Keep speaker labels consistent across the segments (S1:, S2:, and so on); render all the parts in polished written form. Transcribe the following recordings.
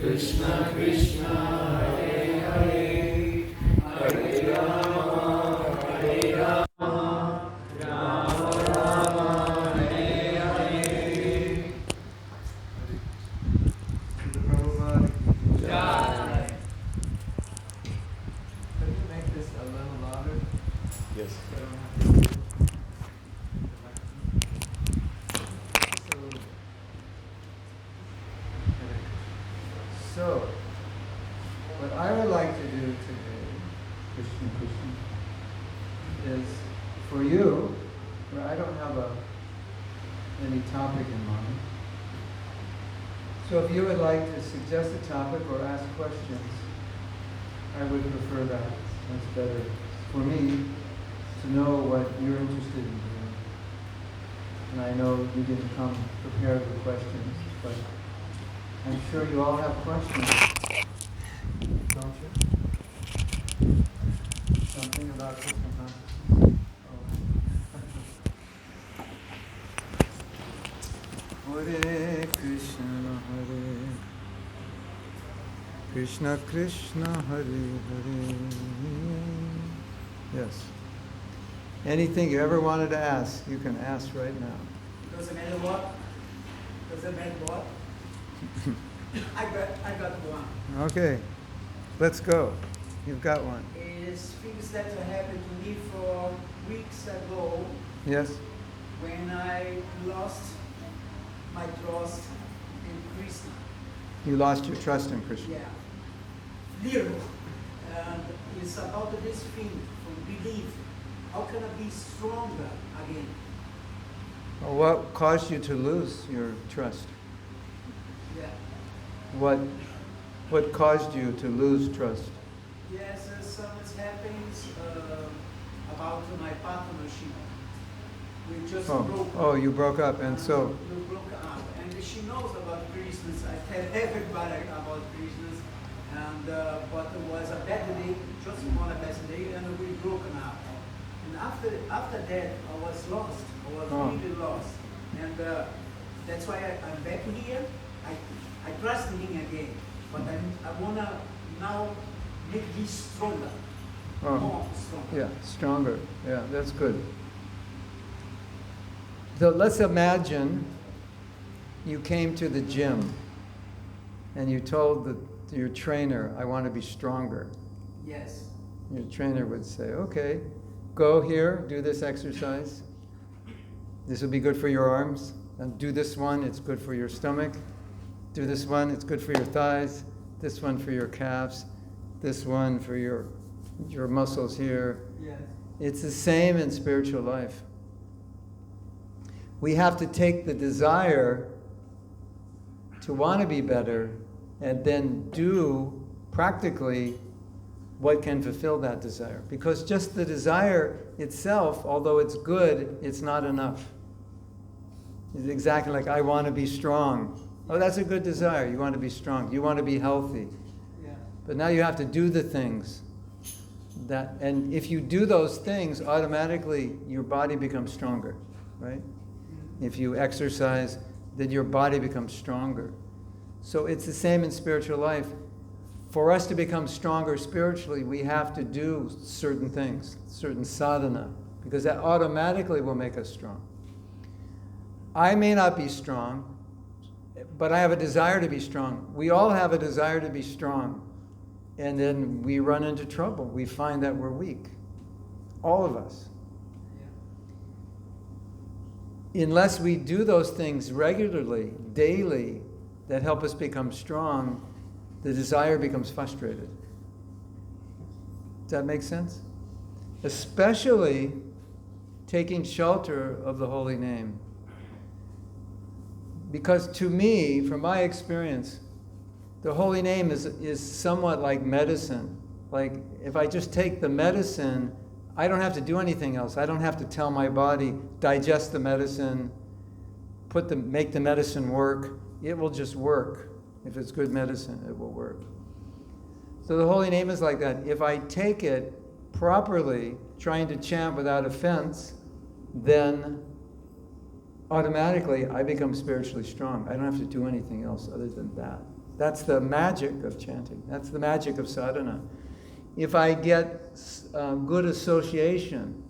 S1: Krishna Krishna Hare Hare, Hare Rama Hare Rama, Rama Rama Hare Hare.
S2: Prabhu
S1: Jai.
S2: Can you make this a little louder?
S3: Yes.
S2: So, what I would like to do today, Krishna Krishna, is for you, where I don't have any topic in mind. So if you would like to suggest a topic or ask questions, I would prefer that. That's better for me to know what you're interested in doing. And I know you didn't come prepared with questions, but I'm sure you all have questions, don't you? Something about Krishna consciousness? Oh. Hare Krishna, Krishna Krishna, Hare Hare. Yes. Anything you ever wanted to ask, you can ask right now.
S4: Doesn't matter what. Doesn't matter what. I got one.
S2: Okay, let's go. You've got one.
S4: It's things that happened to me for weeks ago
S2: Yes?
S4: when I lost my trust in Krishna.
S2: You lost your trust in Krishna.
S4: Yeah, little. And it's about this thing from belief. How can I be stronger again?
S2: Well, what caused you to lose your trust?
S4: Yeah.
S2: What caused you to lose trust?
S4: Yes, something happens about my partnership. We just broke up.
S2: Oh, you broke up, and so.
S4: We broke up, and she knows about Christmas. I tell everybody about Christmas, and but it was a bad day, just one bad day, and we broke up. And after that, I was lost. I was really lost, and that's why I'm back here. I trust in him again, but I wanna now make this stronger, more stronger.
S2: Yeah, stronger. Yeah, that's good. So let's imagine you came to the gym and you told your trainer, I want to be stronger.
S4: Yes.
S2: Your trainer would say, okay, go here, do this exercise. This will be good for your arms. And do this one, it's good for your stomach. Do this one, it's good for your thighs. This one for your calves. This one for your muscles here.
S4: Yes.
S2: It's the same in spiritual life. We have to take the desire to want to be better and then do practically what can fulfill that desire. Because just the desire itself, although it's good, it's not enough. It's exactly like, I want to be strong. Oh, that's a good desire. You want to be strong. You want to be healthy.
S4: Yeah.
S2: But now you have to do the things. And if you do those things, automatically your body becomes stronger, right? If you exercise, then your body becomes stronger. So it's the same in spiritual life. For us to become stronger spiritually, we have to do certain things, certain sadhana, because that automatically will make us strong. I may not be strong, but I have a desire to be strong. We all have a desire to be strong. And then we run into trouble. We find that we're weak. All of us. Unless we do those things regularly, daily, that help us become strong, the desire becomes frustrated. Does that make sense? Especially taking shelter of the holy name. Because to me, from my experience, the holy name is somewhat like medicine. Like if I just take the medicine, I don't have to do anything else. I don't have to tell my body, digest the medicine, make the medicine work. It will just work. If it's good medicine, it will work. So the holy name is like that. If I take it properly, trying to chant without offense, then automatically I become spiritually strong. I don't have to do anything else other than that. That's the magic of chanting. That's the magic of sadhana. If I get good association,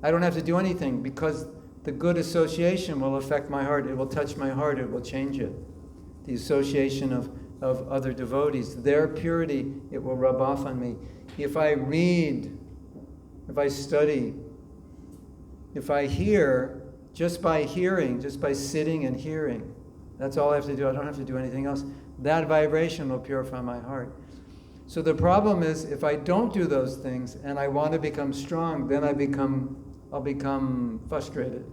S2: I don't have to do anything because the good association will affect my heart. It will touch my heart. It will change it. The association of other devotees, their purity, it will rub off on me. If I read, if I study, if I hear, just by hearing, just by sitting and hearing, that's all I have to do. I don't have to do anything else. That vibration will purify my heart. So the problem is, if I don't do those things and I want to become strong, then I'll become frustrated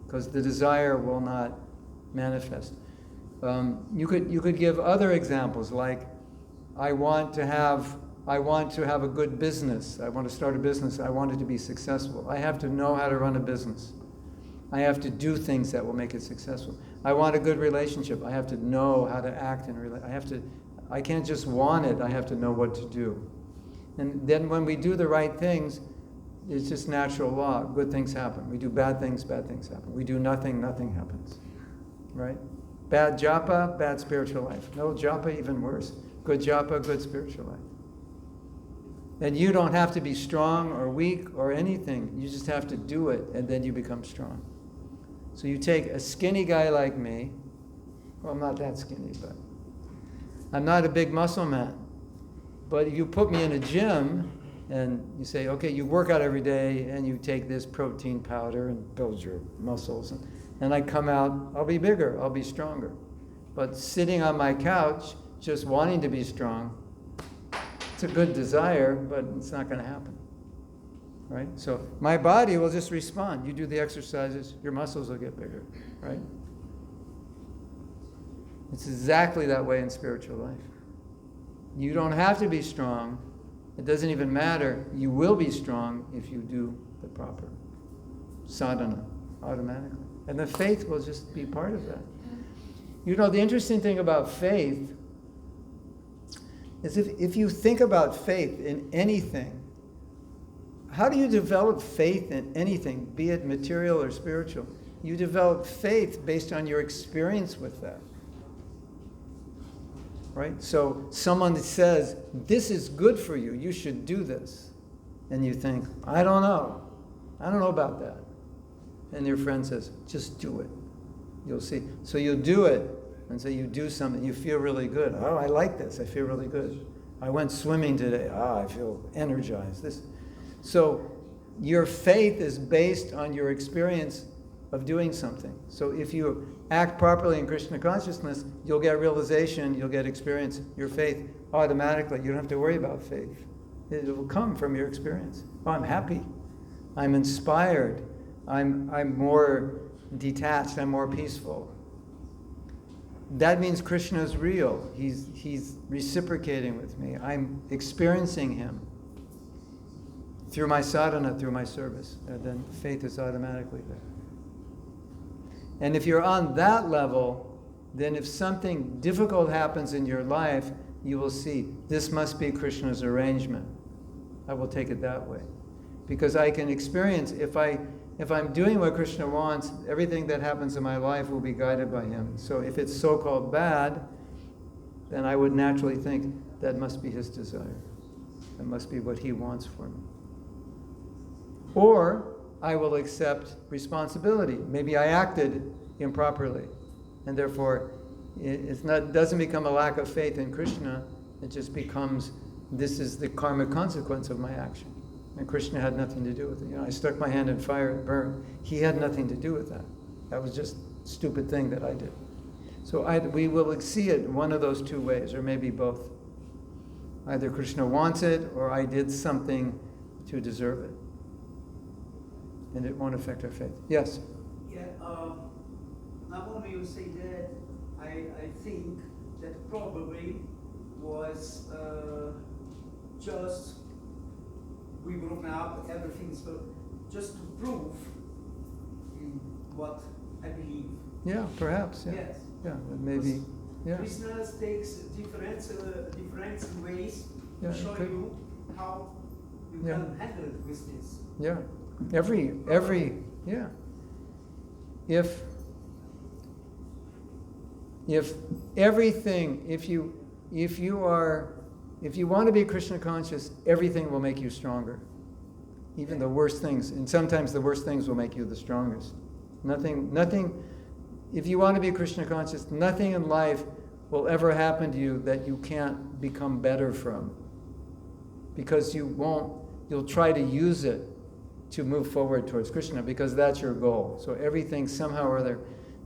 S2: because the desire will not manifest. You could give other examples, like I want to have a good business. I want to start a business. I want it to be successful. I have to know how to run a business. I have to do things that will make it successful. I want a good relationship. I have to know how to act in relationship. I can't just want it. I have to know what to do. And then when we do the right things, it's just natural law. Good things happen. We do bad things happen. We do nothing happens. Right? Bad japa, bad spiritual life. No japa, even worse. Good japa, good spiritual life. And you don't have to be strong or weak or anything. You just have to do it, and then you become strong. So you take a skinny guy like me. Well, I'm not that skinny, but I'm not a big muscle man. But you put me in a gym, and you say, okay, you work out every day, and you take this protein powder and build your muscles. And I come out, I'll be bigger, I'll be stronger. But sitting on my couch, just wanting to be strong, it's a good desire, but it's not going to happen. Right? So my body will just respond. You do the exercises, your muscles will get bigger. Right? It's exactly that way in spiritual life. You don't have to be strong. It doesn't even matter. You will be strong if you do the proper sadhana automatically. And the faith will just be part of that. You know, the interesting thing about faith is if you think about faith in anything, how do you develop faith in anything, be it material or spiritual? You develop faith based on your experience with that. Right? So someone says, this is good for you, you should do this. And you think, I don't know about that. And your friend says, just do it. You'll see. So you'll do it. And so you do something, you feel really good. Oh, I like this, I feel really good. I went swimming today. I feel energized. So your faith is based on your experience of doing something. So if you act properly in Krishna consciousness, you'll get realization, you'll get experience. Your faith automatically, you don't have to worry about faith. It will come from your experience. Oh, I'm happy. I'm inspired. I'm more detached. I'm more peaceful. That means Krishna is real. He's reciprocating with me. I'm experiencing him through my sadhana, through my service. And then faith is automatically there. And if you're on that level, then if something difficult happens in your life, you will see, this must be Krishna's arrangement. I will take it that way. Because I can experience, if I'm doing what Krishna wants, everything that happens in my life will be guided by him. So if it's so-called bad, then I would naturally think that must be his desire. That must be what he wants for me. Or I will accept responsibility. Maybe I acted improperly, and therefore it doesn't become a lack of faith in Krishna. It just becomes, this is the karmic consequence of my action. And Krishna had nothing to do with it. I stuck my hand in fire and burned. He had nothing to do with that. That was just a stupid thing that I did. So we will see it one of those two ways, or maybe both. Either Krishna wants it, or I did something to deserve it. And it won't affect our faith. Yes?
S4: Yeah, not only you say that, I think that probably was just we broke up everything, so just to prove in what I believe.
S2: Yeah, perhaps. Yeah.
S4: Yes.
S2: Yeah, maybe. Yeah.
S4: Krishna takes different ways
S2: Yeah,
S4: to show you how you can handle with this.
S2: Yeah. Every yeah. if you want to be Krishna conscious, everything will make you stronger. Even the worst things, and sometimes the worst things will make you the strongest. Nothing, if you want to be Krishna conscious, nothing in life will ever happen to you that you can't become better from. Because you'll try to use it to move forward towards Krishna, because that's your goal. So everything, somehow or other,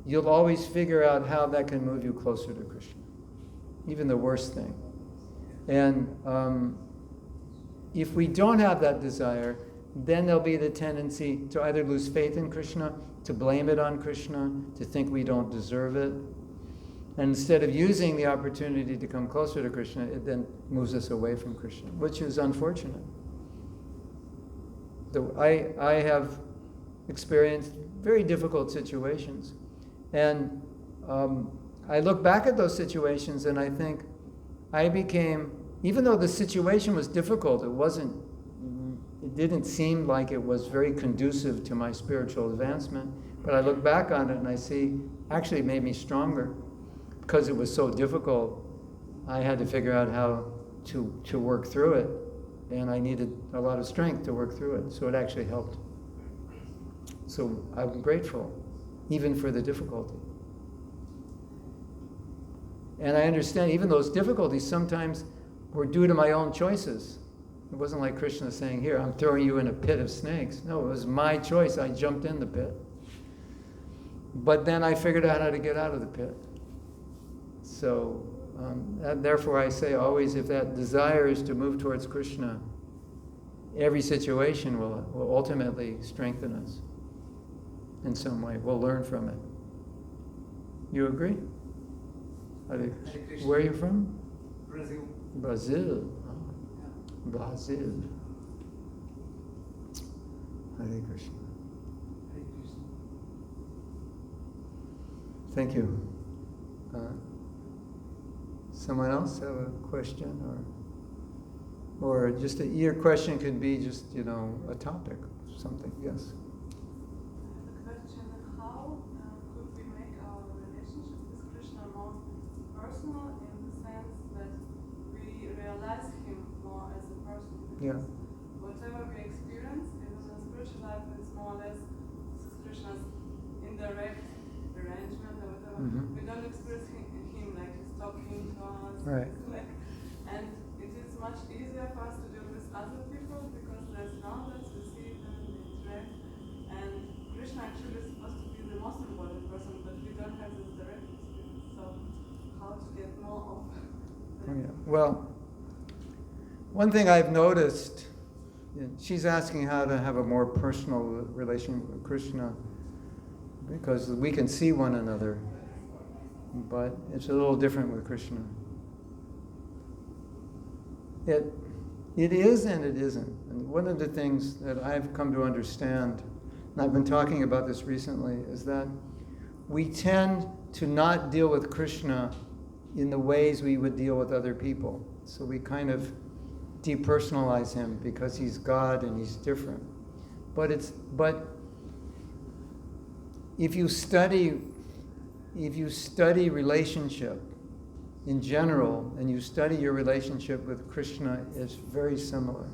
S2: you'll always figure out how that can move you closer to Krishna. Even the worst thing. And if we don't have that desire, then there'll be the tendency to either lose faith in Krishna, to blame it on Krishna, to think we don't deserve it. And instead of using the opportunity to come closer to Krishna, it then moves us away from Krishna, which is unfortunate. I have experienced very difficult situations. And I look back at those situations and I think I became, even though the situation was difficult, it didn't seem like it was very conducive to my spiritual advancement, but I look back on it and I see, actually it made me stronger. Because it was so difficult, I had to figure out how to work through it, and I needed a lot of strength to work through it, so it actually helped. So I'm grateful, even for the difficulty. And I understand even those difficulties sometimes were due to my own choices. It wasn't like Krishna saying, here, I'm throwing you in a pit of snakes. No, it was my choice. I jumped in the pit. But then I figured out how to get out of the pit. So, therefore I say always, if that desire is to move towards Krishna, every situation will ultimately strengthen us in some way. We'll learn from it. You agree? Where are you from?
S4: Brazil.
S2: Brazil. Brazil. Hare Krishna.
S4: Hare Krishna.
S2: Thank you. Someone else have a question, or just your question could be just a topic, something. Yes.
S3: The question: how could we make our relationship with Krishna more personal, in the sense that we realize him more as a person?
S2: Yeah.
S3: Whatever we experience, even in spiritual life, it's more or less this is Krishna's indirect arrangement or whatever.
S2: Mm-hmm.
S3: We don't experience him like he's talking to us.
S2: Right.
S3: And it is much easier for us to deal with other people because they're around us, we see them, we interact. And Krishna actually is supposed to be the most important person, but we don't have this direct experience. So how to get more of that?
S2: Yeah. Well, one thing I've noticed, she's asking how to have a more personal relation with Krishna, because we can see one another, but it's a little different with Krishna. It is and it isn't. And one of the things that I've come to understand, and I've been talking about this recently, is that we tend to not deal with Krishna in the ways we would deal with other people. So we kind of depersonalize him because he's God and he's different. But if you study relationship in general, and you study your relationship with Krishna, it's very similar.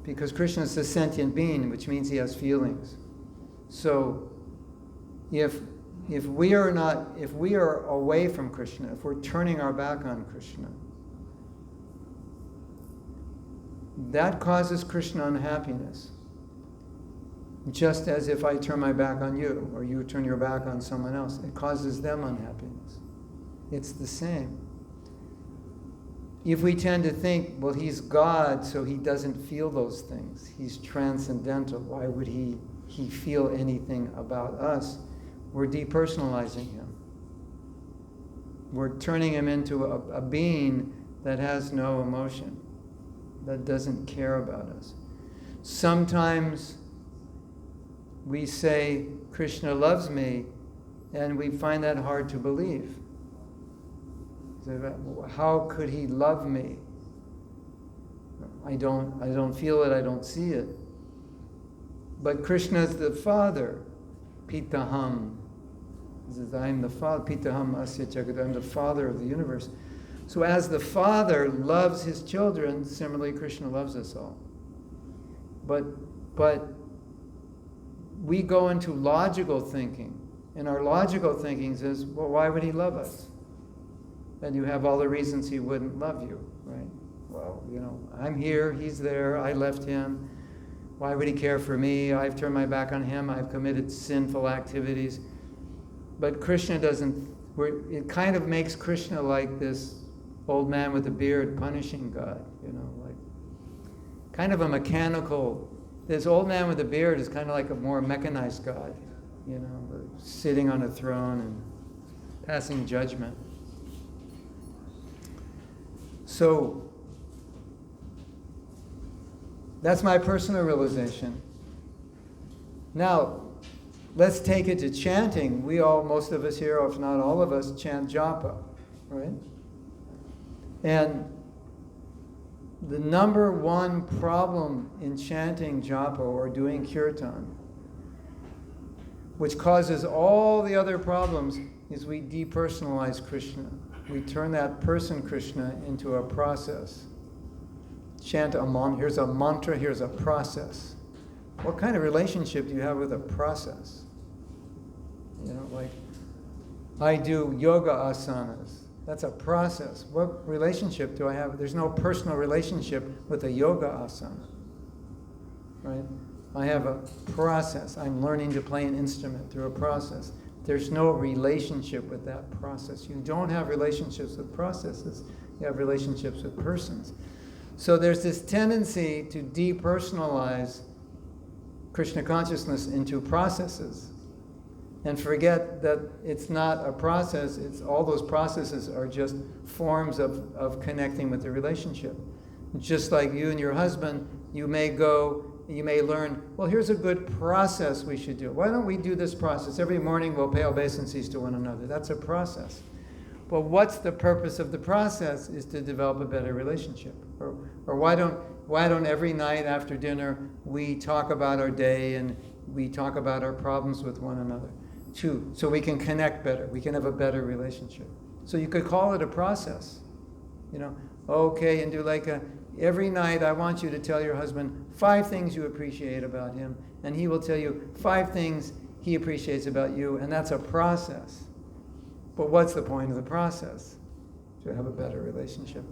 S2: Because Krishna is a sentient being, which means he has feelings. So if we are away from Krishna, if we're turning our back on Krishna, that causes Krishna unhappiness. Just as if I turn my back on you, or you turn your back on someone else, it causes them unhappiness. It's the same. If we tend to think, well, he's God, so he doesn't feel those things. He's transcendental. Why would he feel anything about us? We're depersonalizing him. We're turning him into a being that has no emotion, that doesn't care about us. Sometimes we say, Krishna loves me, and we find that hard to believe. How could he love me? I don't feel it, I don't see it. But Krishna is the Father, Pitaham. He says, I am the Father, Pitaham Asya Jagat, I'm the Father of the universe. So as the Father loves his children, similarly Krishna loves us all. But we go into logical thinking, and our logical thinking says, well, why would he love us? And you have all the reasons he wouldn't love you, right? Well, I'm here, he's there, I left him. Why would he care for me? I've turned my back on him, I've committed sinful activities. But Krishna doesn't, it kind of makes Krishna like this old man with a beard punishing God, like kind of a mechanical, this old man with a beard is kind of like a more mechanized God, sitting on a throne and passing judgment. So, that's my personal realization. Now, let's take it to chanting. Most of us here, if not all of us, chant japa, right? And the number one problem in chanting japa or doing kirtan, which causes all the other problems, is we depersonalize Krishna. We turn that person Krishna into a process. Chant a mantra, here's a mantra, here's a process. What kind of relationship do you have with a process? Like I do yoga asanas. That's a process. What relationship do I have? There's no personal relationship with a yoga asana, right? I have a process. I'm learning to play an instrument through a process. There's no relationship with that process. You don't have relationships with processes. You have relationships with persons. So there's this tendency to depersonalize Krishna consciousness into processes and forget that it's not a process, it's all those processes are just forms of connecting with the relationship. Just like you and your husband, you may learn, well, here's a good process we should do. Why don't we do this process? Every morning we'll pay obeisances to one another. That's a process. But what's the purpose of the process is to develop a better relationship. Or why don't every night after dinner we talk about our day and we talk about our problems with one another? So we can connect better. We can have a better relationship. So you could call it a process. Okay, and do every night I want you to tell your husband 5 things you appreciate about him, and he will tell you 5 things he appreciates about you, and that's a process. But what's the point of the process? To have a better relationship.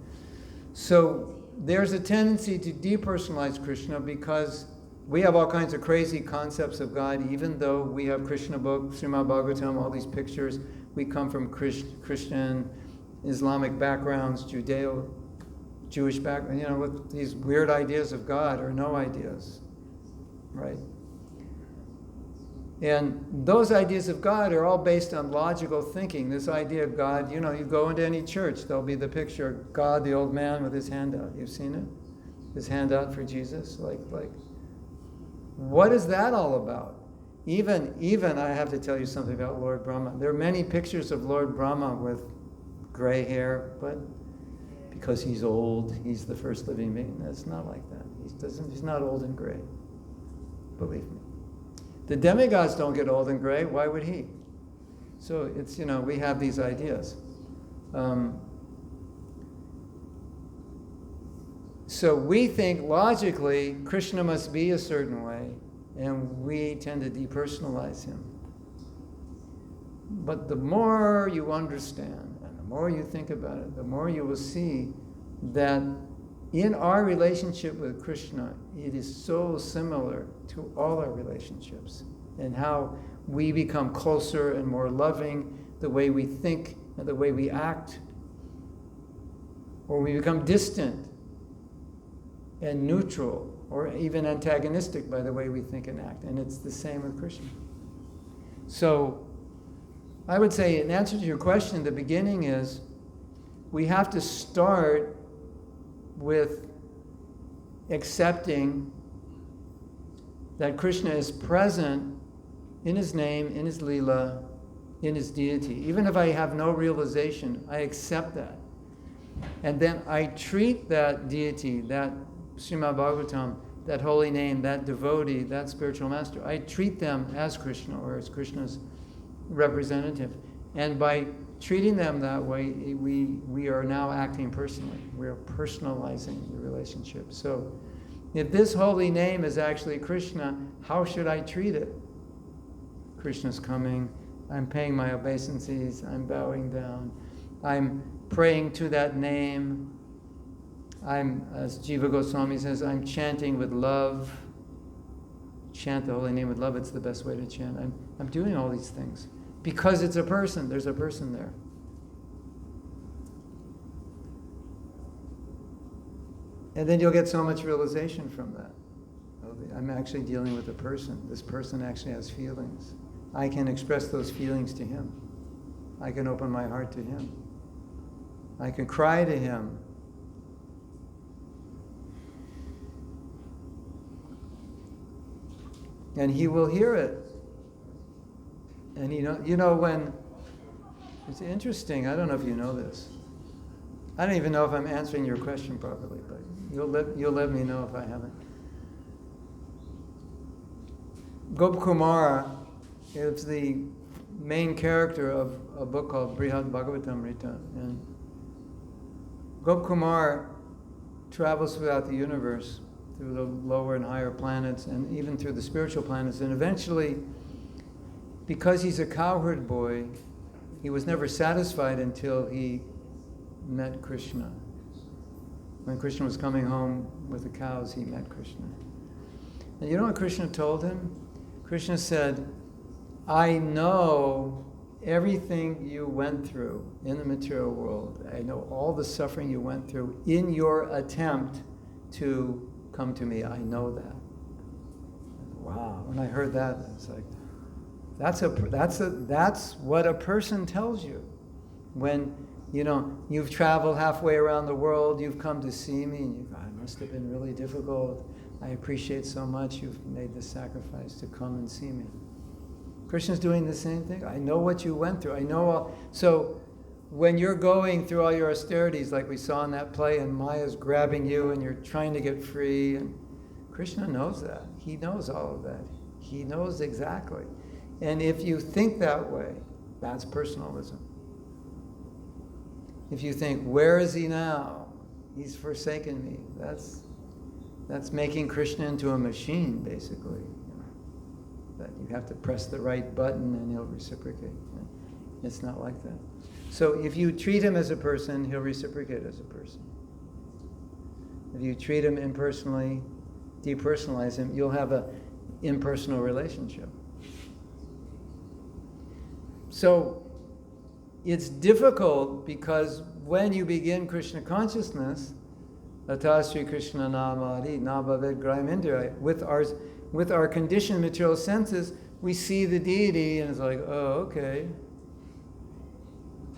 S2: So there's a tendency to depersonalize Krishna because we have all kinds of crazy concepts of God, even though we have Krishna book, Srimad Bhagavatam, all these pictures. We come from Christian, Islamic backgrounds, Jewish background, with these weird ideas of God or no ideas, right? And those ideas of God are all based on logical thinking. This idea of God, you go into any church, there'll be the picture of God, the old man with his hand out. You've seen it? His hand out for Jesus, like. What is that all about? Even I have to tell you something about Lord Brahma. There are many pictures of Lord Brahma with gray hair, but because he's old, he's the first living being. That's not like that. He's not old and gray. Believe me. The demigods don't get old and gray. Why would he? So it's, we have these ideas. So we think logically Krishna must be a certain way, and we tend to depersonalize him. But the more you understand, and the more you think about it, the more you will see that in our relationship with Krishna, it is so similar to all our relationships, and how we become closer and more loving, the way we think and the way we act, or we become distant and neutral, or even antagonistic by the way we think and act. And it's the same with Krishna. So I would say, in answer to your question, the beginning is we have to start with accepting that Krishna is present in his name, in his lila, in his deity. Even if I have no realization, I accept that. And then I treat that deity, that Srimad Bhagavatam, that holy name, that devotee, that spiritual master, I treat them as Krishna or as Krishna's representative. And by treating them that way, we are now acting personally. We are personalizing the relationship. So if this holy name is actually Krishna, how should I treat it? Krishna's coming. I'm paying my obeisances. I'm bowing down. I'm praying to that name. As Jiva Goswami says, I'm chanting with love. Chant the holy name with love. It's the best way to chant. I'm doing all these things because it's a person. There's a person there. And then you'll get so much realization from that. I'm actually dealing with a person. This person actually has feelings. I can express those feelings to him. I can open my heart to him. I can cry to him. And he will hear it. And when it's interesting, I don't know if you know this. I don't even know if I'm answering your question properly, but you'll let me know if I haven't. Gopkumara is the main character of a book called Brihad Bhagavatamrita. And Gopkumara travels throughout the universe, through the lower and higher planets, and even through the spiritual planets. And eventually, because he's a cowherd boy, he was never satisfied until he met Krishna. When Krishna was coming home with the cows, he met Krishna. And you know what Krishna told him? Krishna said, I know everything you went through in the material world. I know all the suffering you went through in your attempt to come to me. I know that. Wow. When I heard that, it's like, that's what a person tells you. When, you've traveled halfway around the world, you've come to see me, and you go, it must have been really difficult. I appreciate so much you've made the sacrifice to come and see me. Krishna's doing the same thing. I know what you went through. I know all. So when you're going through all your austerities, like we saw in that play, and Maya's grabbing you and you're trying to get free, and Krishna knows that. He knows all of that. He knows exactly. And if you think that way, that's personalism. If you think, where is he now? He's forsaken me. That's making Krishna into a machine, basically. That you have to press the right button and he'll reciprocate. It's not like that. So if you treat him as a person, he'll reciprocate as a person. If you treat him impersonally, depersonalize him, you'll have an impersonal relationship. So it's difficult because when you begin Krishna consciousness, Atasri Krishna Namari Nabhavet Graim Indriya, with our conditioned material senses, we see the deity and it's like, oh, okay.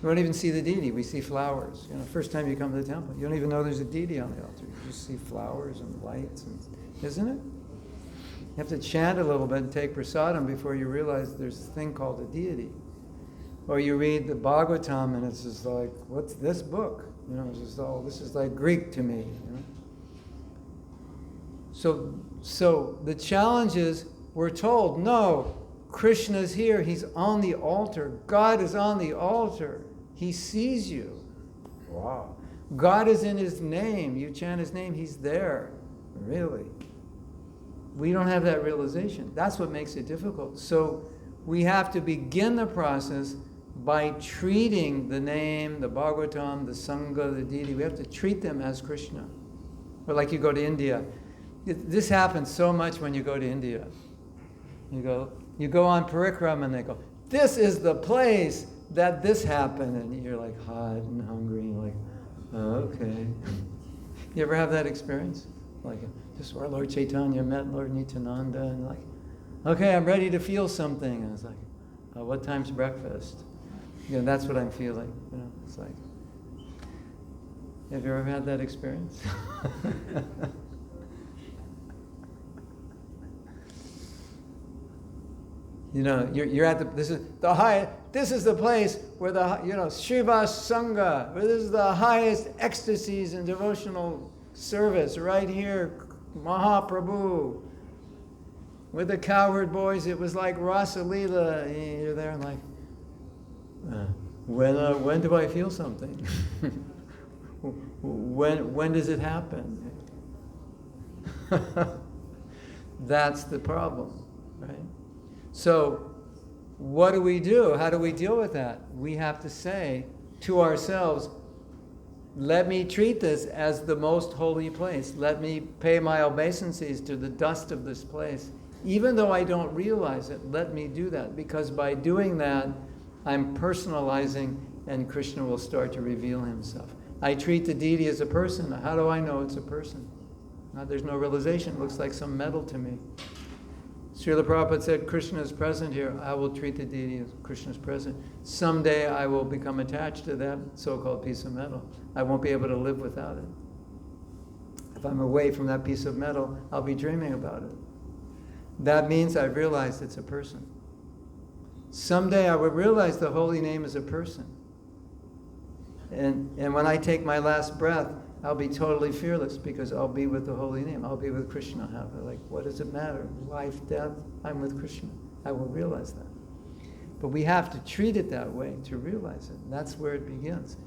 S2: We don't even see the deity, we see flowers. First time you come to the temple, you don't even know there's a deity on the altar. You just see flowers and lights, isn't it? You have to chant a little bit and take prasadam before you realize there's a thing called a deity. Or you read the Bhagavatam and it's just like, what's this book? It's just, this is like Greek to me. So the challenge is, we're told, no, Krishna's here. He's on the altar. God is on the altar. He sees you. Wow. God is in his name. You chant his name, he's there. Really. We don't have that realization. That's what makes it difficult. So we have to begin the process by treating the name, the Bhagavatam, the Sangha, the deity. We have to treat them as Krishna. Or like you go to India. This happens so much when you go to India. You go on parikrama and they go, this is the place that this happened. And you're like hot and hungry. And you're like, oh, okay. You ever have that experience? Like, this is where Lord Chaitanya met Lord Nityananda. And like, okay, I'm ready to feel something. And it's like, what time's breakfast? That's what I'm feeling. It's like, have you ever had that experience? You're at this is the place where Shiva Sangha, where this is the highest ecstasies and devotional service, right here, Mahaprabhu. With the cowherd boys, it was like Rasa Leela. You're there and like, When do I feel something? When does it happen? That's the problem, right? So what do we do? How do we deal with that? We have to say to ourselves, let me treat this as the most holy place. Let me pay my obeisances to the dust of this place. Even though I don't realize it, let me do that. Because by doing that, I'm personalizing and Krishna will start to reveal himself. I treat the deity as a person. How do I know it's a person? There's no realization. It looks like some metal to me. Srila Prabhupada said, Krishna is present here. I will treat the deity as Krishna is present. Someday I will become attached to that so-called piece of metal. I won't be able to live without it. If I'm away from that piece of metal, I'll be dreaming about it. That means I've realized it's a person. Someday I will realize the holy name is a person. And when I take my last breath, I'll be totally fearless because I'll be with the holy name. I'll be with Krishna. Like, what does it matter? Life, death, I'm with Krishna. I will realize that. But we have to treat it that way to realize it. That's where it begins.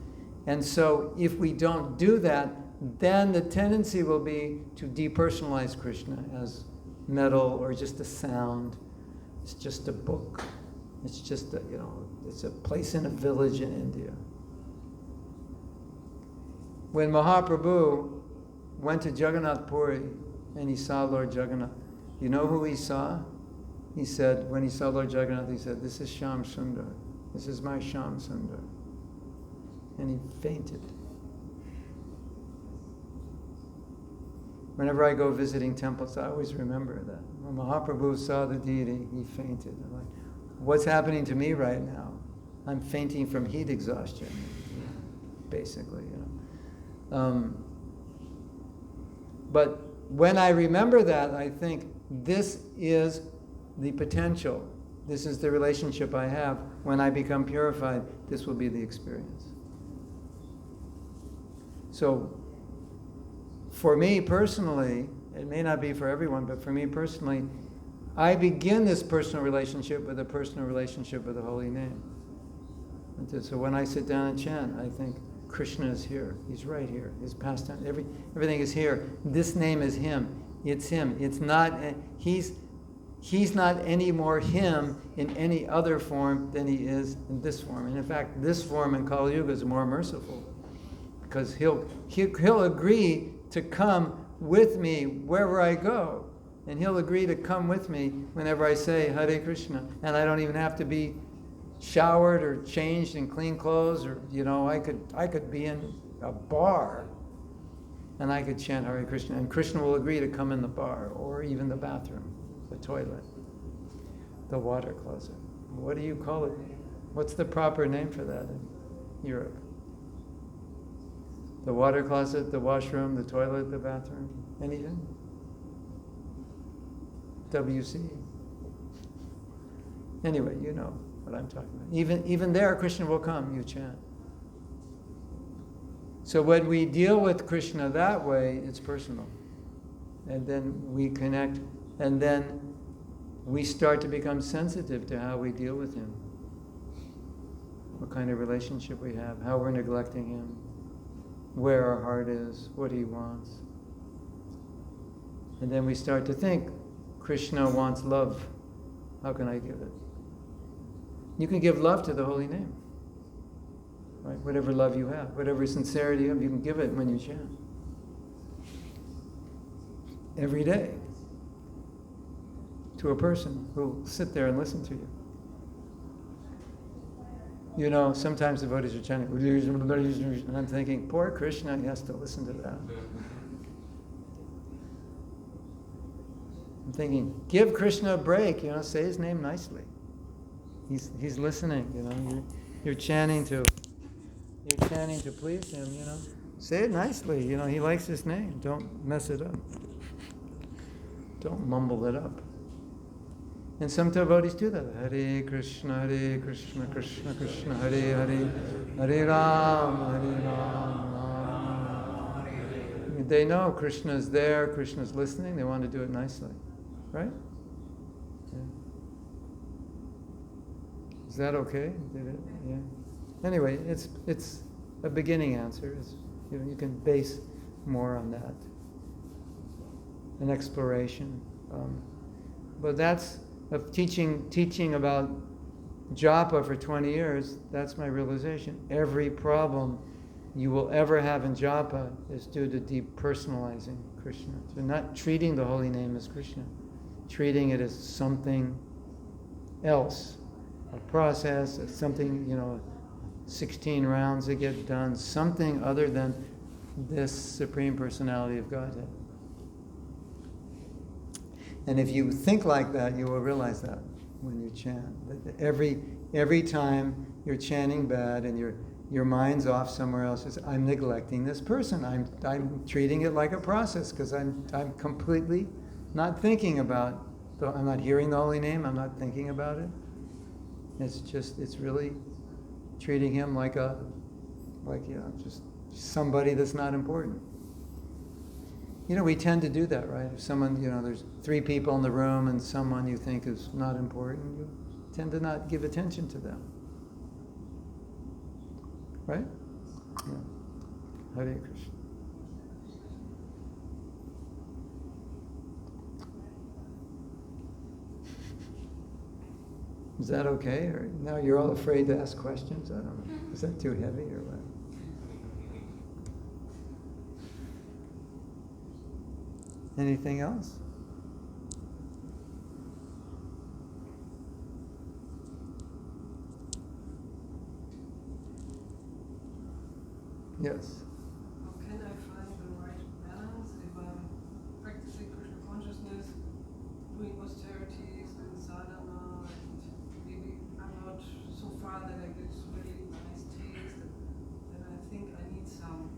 S2: And so if we don't do that, then the tendency will be to depersonalize Krishna as metal or just a sound. It's just a book. It's just it's a place in a village in India. When Mahaprabhu went to Jagannath Puri and he saw Lord Jagannath, you know who he saw? He said, when he saw Lord Jagannath, he said, this is Shyam Sundar. This is my Shyam Sundar. And he fainted. Whenever I go visiting temples, I always remember that. When Mahaprabhu saw the deity, he fainted. I'm like, what's happening to me right now? I'm fainting from heat exhaustion, basically, But when I remember that, I think this is the potential. This is the relationship I have. When I become purified, this will be the experience. So, for me personally, it may not be for everyone, but for me personally, I begin this personal relationship with a personal relationship with the holy name. And so when I sit down and chant, I think, Krishna is here. He's right here. His pastime. Everything is here. This name is him. It's him. It's not. He's not any more him in any other form than he is in this form. And in fact, this form in Kali Yuga is more merciful because he'll agree to come with me wherever I go, and he'll agree to come with me whenever I say Hare Krishna, and I don't even have to be showered or changed in clean clothes, or I could be in a bar and I could chant Hare Krishna, and Krishna will agree to come in the bar or even the bathroom, the toilet, the water closet. What do you call it? What's the proper name for that in Europe? The water closet, the washroom, the toilet, the bathroom, anything? WC. Anyway, you know what I'm talking about. Even there, Krishna will come, you chant. So when we deal with Krishna that way, it's personal. And then we connect, and then we start to become sensitive to how we deal with him. What kind of relationship we have, how we're neglecting him, where our heart is, what he wants. And then we start to think, Krishna wants love. How can I give it? You can give love to the holy name. Right? Whatever love you have, whatever sincerity you have, you can give it when you chant. Every day. To a person who will sit there and listen to you. Sometimes devotees are chanting, and I'm thinking, poor Krishna, he has to listen to that. I'm thinking, give Krishna a break, say his name nicely. He's listening, You're chanting to please him, Say it nicely, he likes his name. Don't mess it up. Don't mumble it up. And some devotees do that. Hare Krishna, Krishna Krishna, Hare Hare, Hare Ram, Ram. They know Krishna's there, Krishna's listening, they want to do it nicely. Right? Yeah. Is that okay? Did it? Yeah. Anyway, it's a beginning answer. You can base more on that. An exploration. But that's of teaching about japa for 20 years. That's my realization. Every problem you will ever have in japa is due to depersonalizing Krishna. So not treating the holy name as Krishna, treating it as something else, a process, something, 16 rounds that get done, something other than this Supreme Personality of Godhead. And if you think like that, you will realize that when you chant. That every time you're chanting bad and your mind's off somewhere else, I'm neglecting this person. I'm treating it like a process because I'm completely not thinking about. I'm not hearing the holy name. I'm not thinking about it. It's really treating him like just somebody that's not important. We tend to do that, right? If someone, there's 3 people in the room and someone you think is not important, you tend to not give attention to them. Right? Yeah. Hare Krishna. Is that okay? Or now you're all afraid to ask questions? I don't know. Is that too heavy or what? Anything else? Yes.
S5: How can I find the right balance if I'm practicing Krishna consciousness, doing austerities and sadhana, and maybe I'm not so far that I get really nice taste, and I think I need some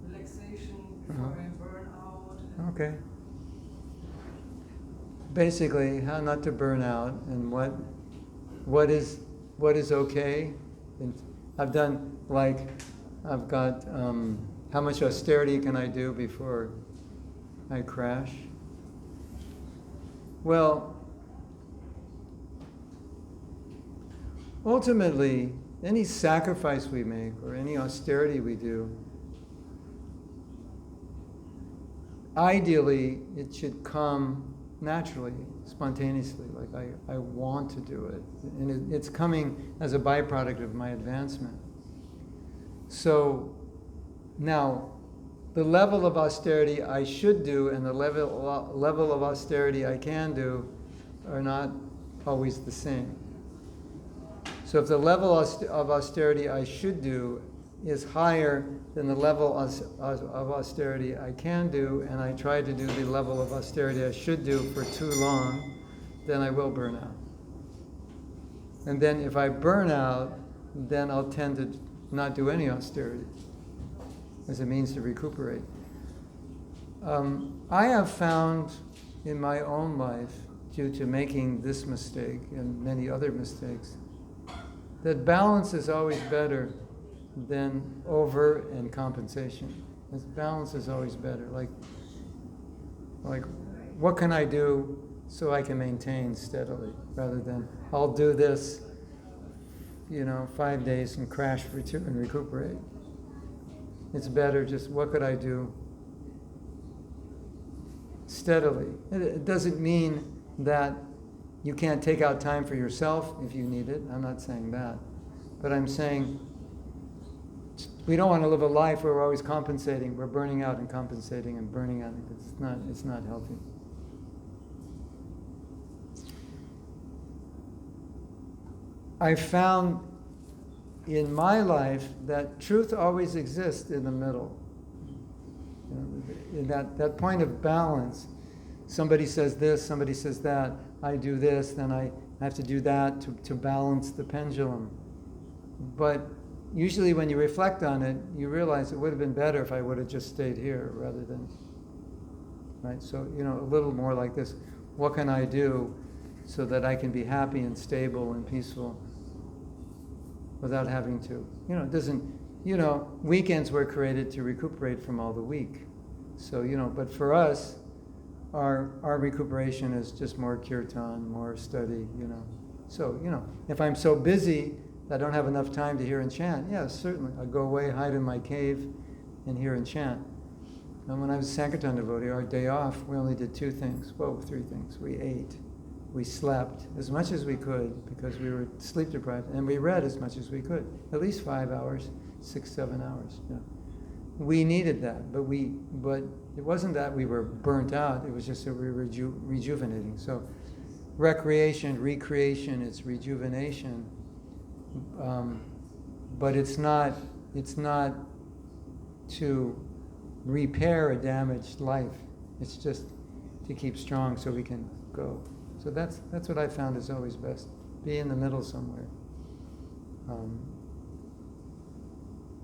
S5: relaxation before I burn out.
S2: Okay. Basically, how not to burn out and what is okay. And I've got how much austerity can I do before I crash? Well, ultimately, any sacrifice we make or any austerity we do, ideally, it should come naturally, spontaneously, like I want to do it. And it's coming as a byproduct of my advancement. So now, the level of austerity I should do and the level of austerity I can do are not always the same. So if the level of austerity I should do is higher than the level of austerity I can do, and I try to do the level of austerity I should do for too long, then I will burn out. And then if I burn out, then I'll tend to not do any austerity as a means to recuperate. I have found in my own life, due to making this mistake and many other mistakes, that balance is always better than over and compensation. This balance is always better. Like what can I do so I can maintain steadily, rather than I'll do this 5 days and crash for 2 and recuperate. It's better just what could I do steadily. It doesn't mean that you can't take out time for yourself if you need it. I'm not saying that. But I'm saying we don't want to live a life where we're always compensating. We're burning out and compensating and burning out. It's not healthy. I found in my life that truth always exists in the middle. In that point of balance, somebody says this, somebody says that, I do this, then I have to do that to balance the pendulum. But usually when you reflect on it, you realize it would have been better if I would have just stayed here rather than, right? So, a little more like this. What can I do so that I can be happy and stable and peaceful without having to? It doesn't, weekends were created to recuperate from all the week. So, but for us, our recuperation is just more kirtan, more study, So, if I'm so busy that I don't have enough time to hear and chant, yes, certainly. I'll go away, hide in my cave, and hear and chant. And when I was a Sankirtan devotee, our day off, we only did 2 things. Well, 3 things. We ate, we slept as much as we could because we were sleep deprived, and we read as much as we could. At least 5 hours, 6, 7 hours. Yeah. We needed that, but it wasn't that we were burnt out. It was just that we were rejuvenating. So, recreation, recreation, it's rejuvenation, but it's not to repair a damaged life. It's just to keep strong so we can go. So that's what I found is always best. Be in the middle somewhere.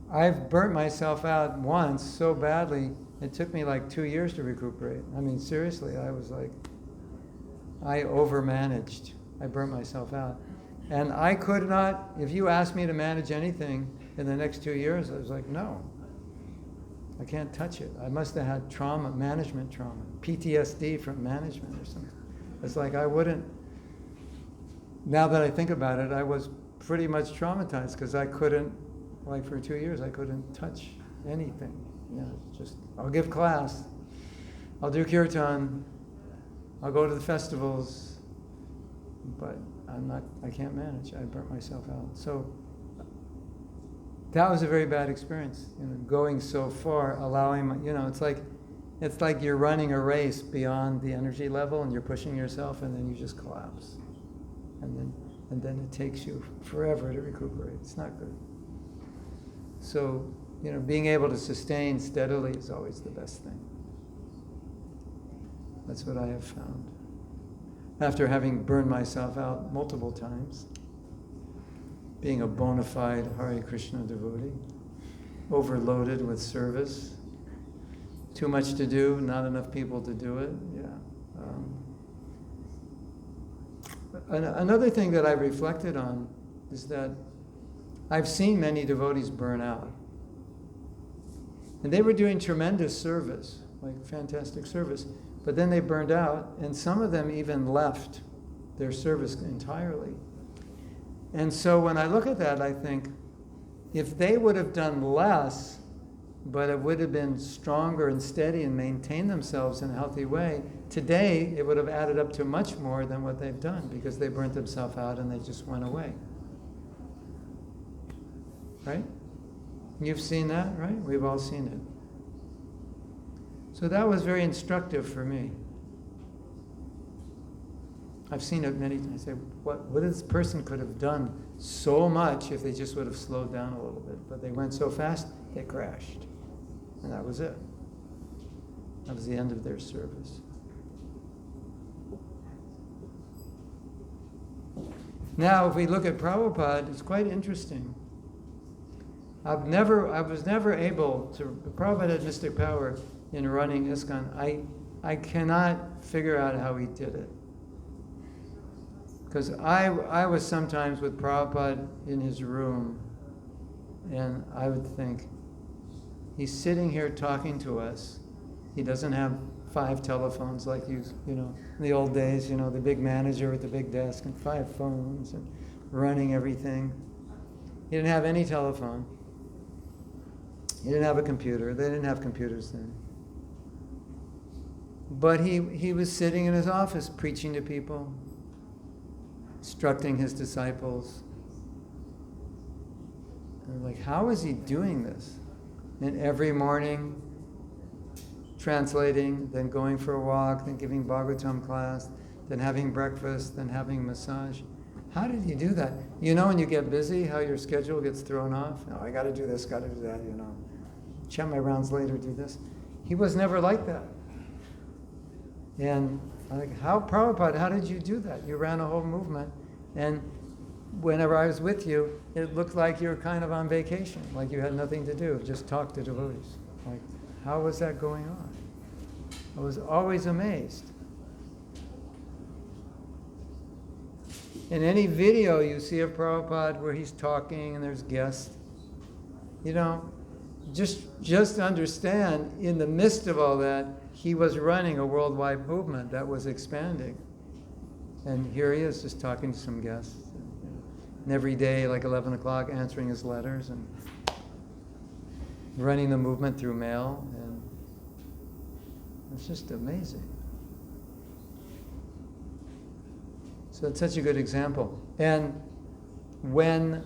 S2: I've burnt myself out once so badly, it took me like 2 years to recuperate. I mean, seriously, I overmanaged. I burnt myself out. And I could not, if you asked me to manage anything in the next 2 years, I was like, no. I can't touch it. I must have had trauma, management trauma, PTSD from management or something. It's like I wouldn't, now that I think about it, I was pretty much traumatized because I couldn't, like for 2 years, I couldn't touch anything. Just, I'll give class, I'll do kirtan, I'll go to the festivals, but I can't manage. I burnt myself out. So that was a very bad experience, going so far, allowing it's like you're running a race beyond the energy level and you're pushing yourself and then you just collapse. And then it takes you forever to recuperate. It's not good. So, being able to sustain steadily is always the best thing. That's what I have found. After having burned myself out multiple times, being a bona fide Hare Krishna devotee, overloaded with service, too much to do, not enough people to do it. Another thing that I reflected on is that I've seen many devotees burn out. And they were doing tremendous service, like fantastic service, but then they burned out, and some of them even left their service entirely. And so when I look at that, I think, if they would have done less, but it would have been stronger and steady and maintained themselves in a healthy way, today it would have added up to much more than what they've done, because they burnt themselves out and they just went away. Right? You've seen that, right? We've all seen it. So that was very instructive for me. I've seen it many times. I say, what this person could have done so much if they just would have slowed down a little bit. But they went so fast, they crashed. And that was it. That was the end of their service. Now, if we look at Prabhupada, it's quite interesting. I was never able to, Prabhupada had mystic power in running ISKCON. I cannot figure out how he did it. Because I was sometimes with Prabhupada in his room, and I would think, he's sitting here talking to us. He doesn't have 5 telephones like in the old days, the big manager with the big desk and 5 phones and running everything. He didn't have any telephone. He didn't have a computer. They didn't have computers then. But he was sitting in his office preaching to people, instructing his disciples. And like, how is he doing this? And every morning, translating, then going for a walk, then giving Bhagavatam class, then having breakfast, then having massage. How did you do that? When you get busy, how your schedule gets thrown off. Oh, I got to do this, got to do that, Check my rounds later, do this. He was never like that. And I'm like, Prabhupada, how did you do that? You ran a whole movement, and whenever I was with you, it looked like you were kind of on vacation, like you had nothing to do, just talk to devotees. Like, how was that going on? I was always amazed. In any video you see of Prabhupada where he's talking and there's guests, just understand, in the midst of all that, he was running a worldwide movement that was expanding. And here he is just talking to some guests. And every day, like 11 o'clock, answering his letters and running the movement through mail. And it's just amazing. So it's such a good example. And when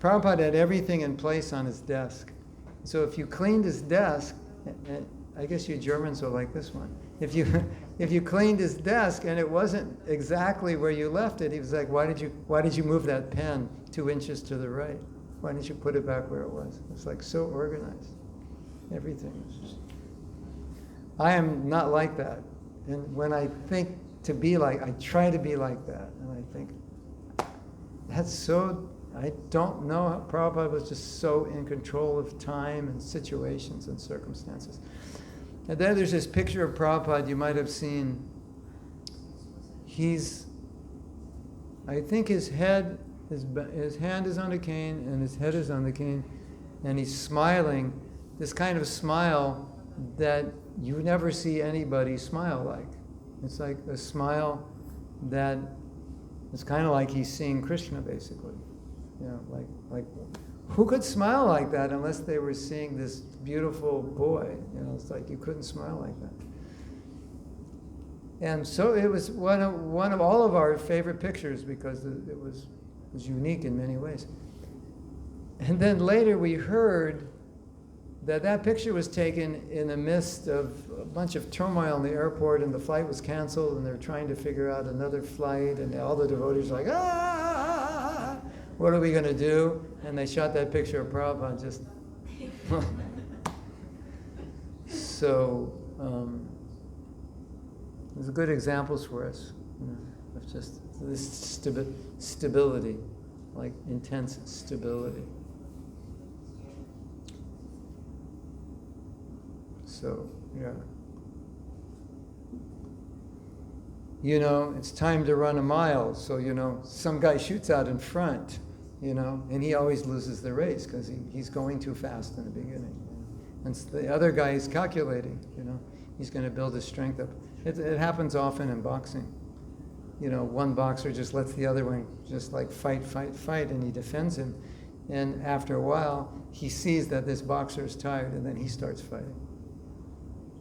S2: Prabhupada had everything in place on his desk. So if you cleaned his desk, I guess you Germans will like this one. If you cleaned his desk and it wasn't exactly where you left it, he was like, why did you move that pen 2 inches to the right? Why didn't you put it back where it was? It's like so organized. Everything is just... I am not like that. And when I think to be like, I try to be like that. And I think, that's so... I don't know how Prabhupada was just so in control of time and situations and circumstances. And then there's this picture of Prabhupada you might have seen. I think his hand is on the cane and his head is on the cane, and he's smiling, this kind of smile that you never see anybody smile like. It's like a smile that it's kind of like he's seeing Krishna, basically. You know, like who could smile like that unless they were seeing this beautiful boy? You know, it's like you couldn't smile like that. And so it was one of all of our favorite pictures because it was unique in many ways. And then later we heard that picture was taken in the midst of a bunch of turmoil in the airport, and the flight was canceled, and they're trying to figure out another flight, and all the devotees are like, what are we going to do? And they shot that picture of Prabhupada just... So, there's good examples for us, you know, of just this stability, like intense stability. So, yeah. You know, it's time to run a mile, so, you know, some guy shoots out in front, you know, and he always loses the race because he's going too fast in the beginning. And the other guy is calculating, you know, he's going to build his strength up. It happens often in boxing. You know, one boxer just lets the other one just like fight, and he defends him. And after a while, he sees that this boxer is tired, and then he starts fighting.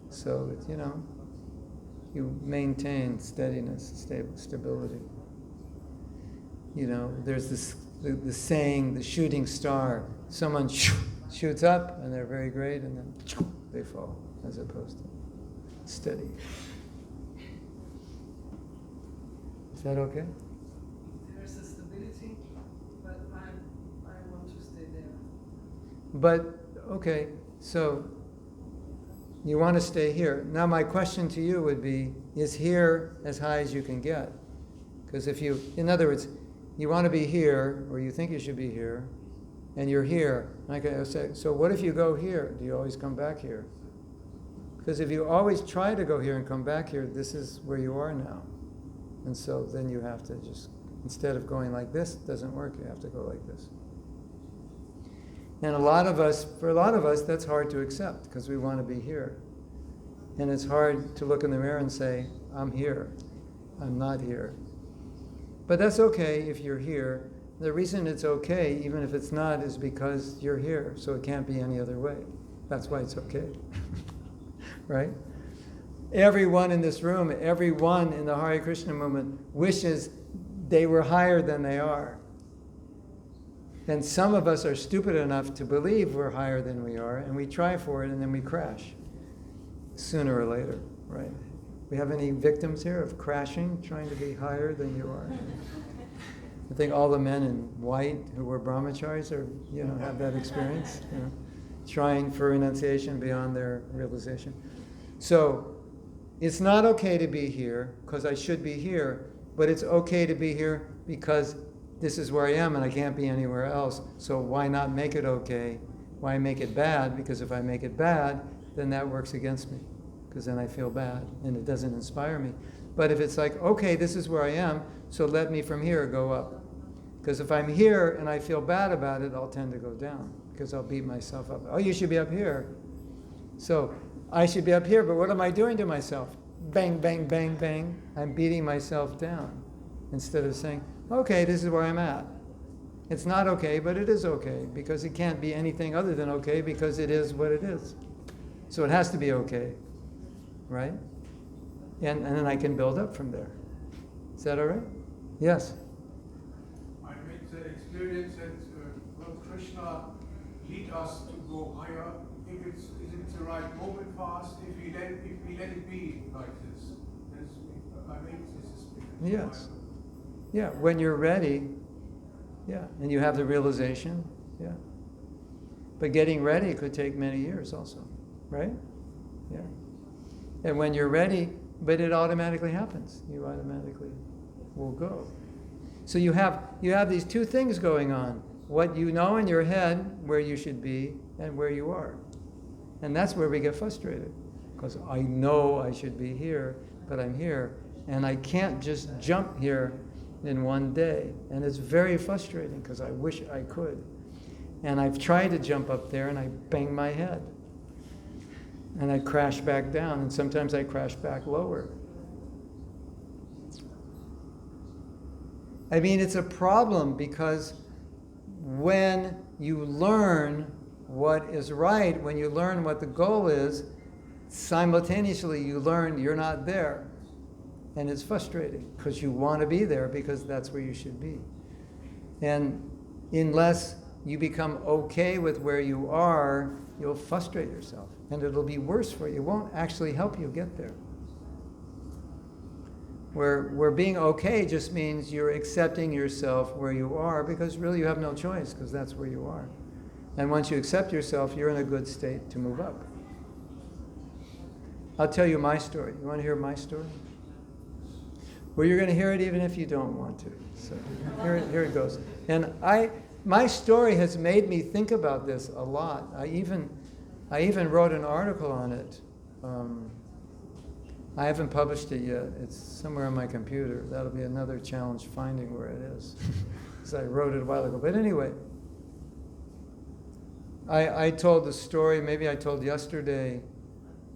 S2: So, you know, you maintain steadiness, stability. You know, there's the saying, the shooting star. Someone shoots up, and they're very great, and then they fall, as opposed to steady. Is that okay?
S5: There's a stability, but I want to stay there.
S2: But, okay, so you want to stay here. Now my question to you would be, is here as high as you can get? Because if you, in other words, you want to be here, or you think you should be here, and you're here. Like I say, so what if you go here? Do you always come back here? Because if you always try to go here and come back here, this is where you are now. And so then you have to just, instead of going like this, it doesn't work, you have to go like this. And for a lot of us, that's hard to accept, because we want to be here. And it's hard to look in the mirror and say, I'm here, I'm not here. But that's okay if you're here. The reason it's okay, even if it's not, is because you're here, so it can't be any other way. That's why it's okay. Right? Everyone in this room, everyone in the Hare Krishna movement wishes they were higher than they are. And some of us are stupid enough to believe we're higher than we are, and we try for it, and then we crash sooner or later, right? We have any victims here of crashing, trying to be higher than you are? I think all the men in white who were brahmacharis have that experience, trying for renunciation beyond their realization. So it's not okay to be here because I should be here, but it's okay to be here because this is where I am and I can't be anywhere else. So why not make it okay? Why make it bad? Because if I make it bad, then that works against me, because then I feel bad and it doesn't inspire me. But if it's like, okay, this is where I am, so let me from here go up. Because if I'm here and I feel bad about it, I'll tend to go down because I'll beat myself up. Oh, you should be up here. So I should be up here, but what am I doing to myself? bang, bang, bang, bang, I'm beating myself down instead of saying, okay, this is where I'm at. It's not okay, but it is okay, because it can't be anything other than okay, because it is what it is. So it has to be okay, right? And then I can build up from there. Is that all right? Yes?
S1: I made the experience that will Krishna lead us to go higher if it's the right moment for us, if we let it be like this. I made this experience.
S2: Yes. Yeah, when you're ready, yeah, and you have the realization, yeah. But getting ready could take many years also, right? Yeah. And when you're ready, but it automatically happens. You automatically will go. So you have these two things going on. What you know in your head, where you should be, and where you are. And that's where we get frustrated. Because I know I should be here, but I'm here. And I can't just jump here in one day. And it's very frustrating because I wish I could. And I've tried to jump up there and I bang my head. And I crash back down, and sometimes I crash back lower. I mean, it's a problem because when you learn what is right, when you learn what the goal is, simultaneously you learn you're not there. And it's frustrating because you want to be there because that's where you should be. And unless you become okay with where you are, you'll frustrate yourself. And it'll be worse for you. It won't actually help you get there. Where being okay just means you're accepting yourself where you are, because really you have no choice, because that's where you are. And once you accept yourself, you're in a good state to move up. I'll tell you my story. You want to hear my story? Well, you're going to hear it even if you don't want to. So here it goes. And my story has made me think about this a lot. I even wrote an article on it. I haven't published it yet. It's somewhere on my computer. That'll be another challenge finding where it is. Because I wrote it a while ago. But anyway, I told the story, maybe I told yesterday,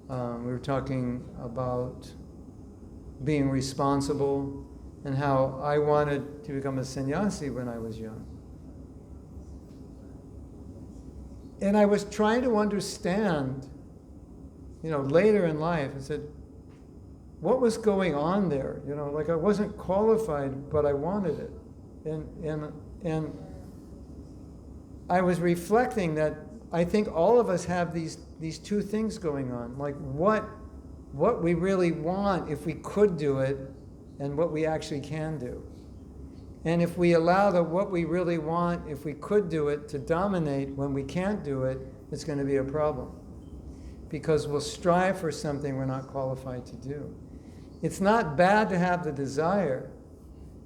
S2: we were talking about being responsible and how I wanted to become a sannyasi when I was young. And I was trying to understand, later in life, I said, what was going on there? Like I wasn't qualified, but I wanted it. And I was reflecting that I think all of us have these two things going on. Like what we really want if we could do it, and what we actually can do. And if we allow what we really want, if we could do it, to dominate when we can't do it, it's going to be a problem. Because we'll strive for something we're not qualified to do. It's not bad to have the desire.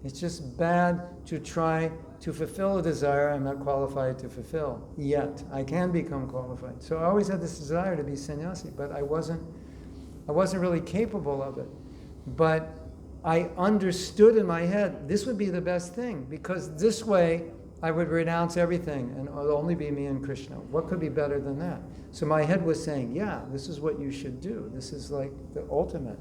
S2: It's just bad to try to fulfill a desire I'm not qualified to fulfill yet. I can become qualified. So I always had this desire to be sannyasi, but I wasn't really capable of it. But I understood in my head this would be the best thing, because this way I would renounce everything and it would only be me and Krishna. What could be better than that? So my head was saying, yeah, this is what you should do. This is like the ultimate.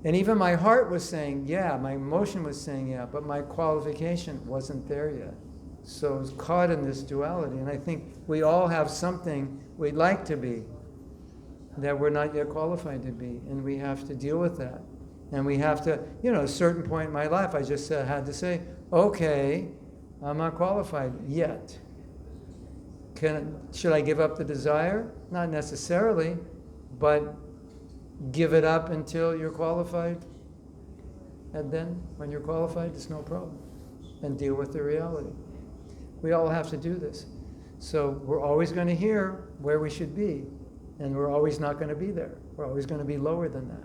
S2: And even my heart was saying, yeah, my emotion was saying, yeah, but my qualification wasn't there yet. So I was caught in this duality. And I think we all have something we'd like to be that we're not yet qualified to be. And we have to deal with that. And we have to, at a certain point in my life, I just had to say, okay, I'm not qualified yet. Should I give up the desire? Not necessarily, but give it up until you're qualified. And then, when you're qualified, it's no problem. And deal with the reality. We all have to do this. So we're always going to hear where we should be, and we're always not going to be there. We're always going to be lower than that.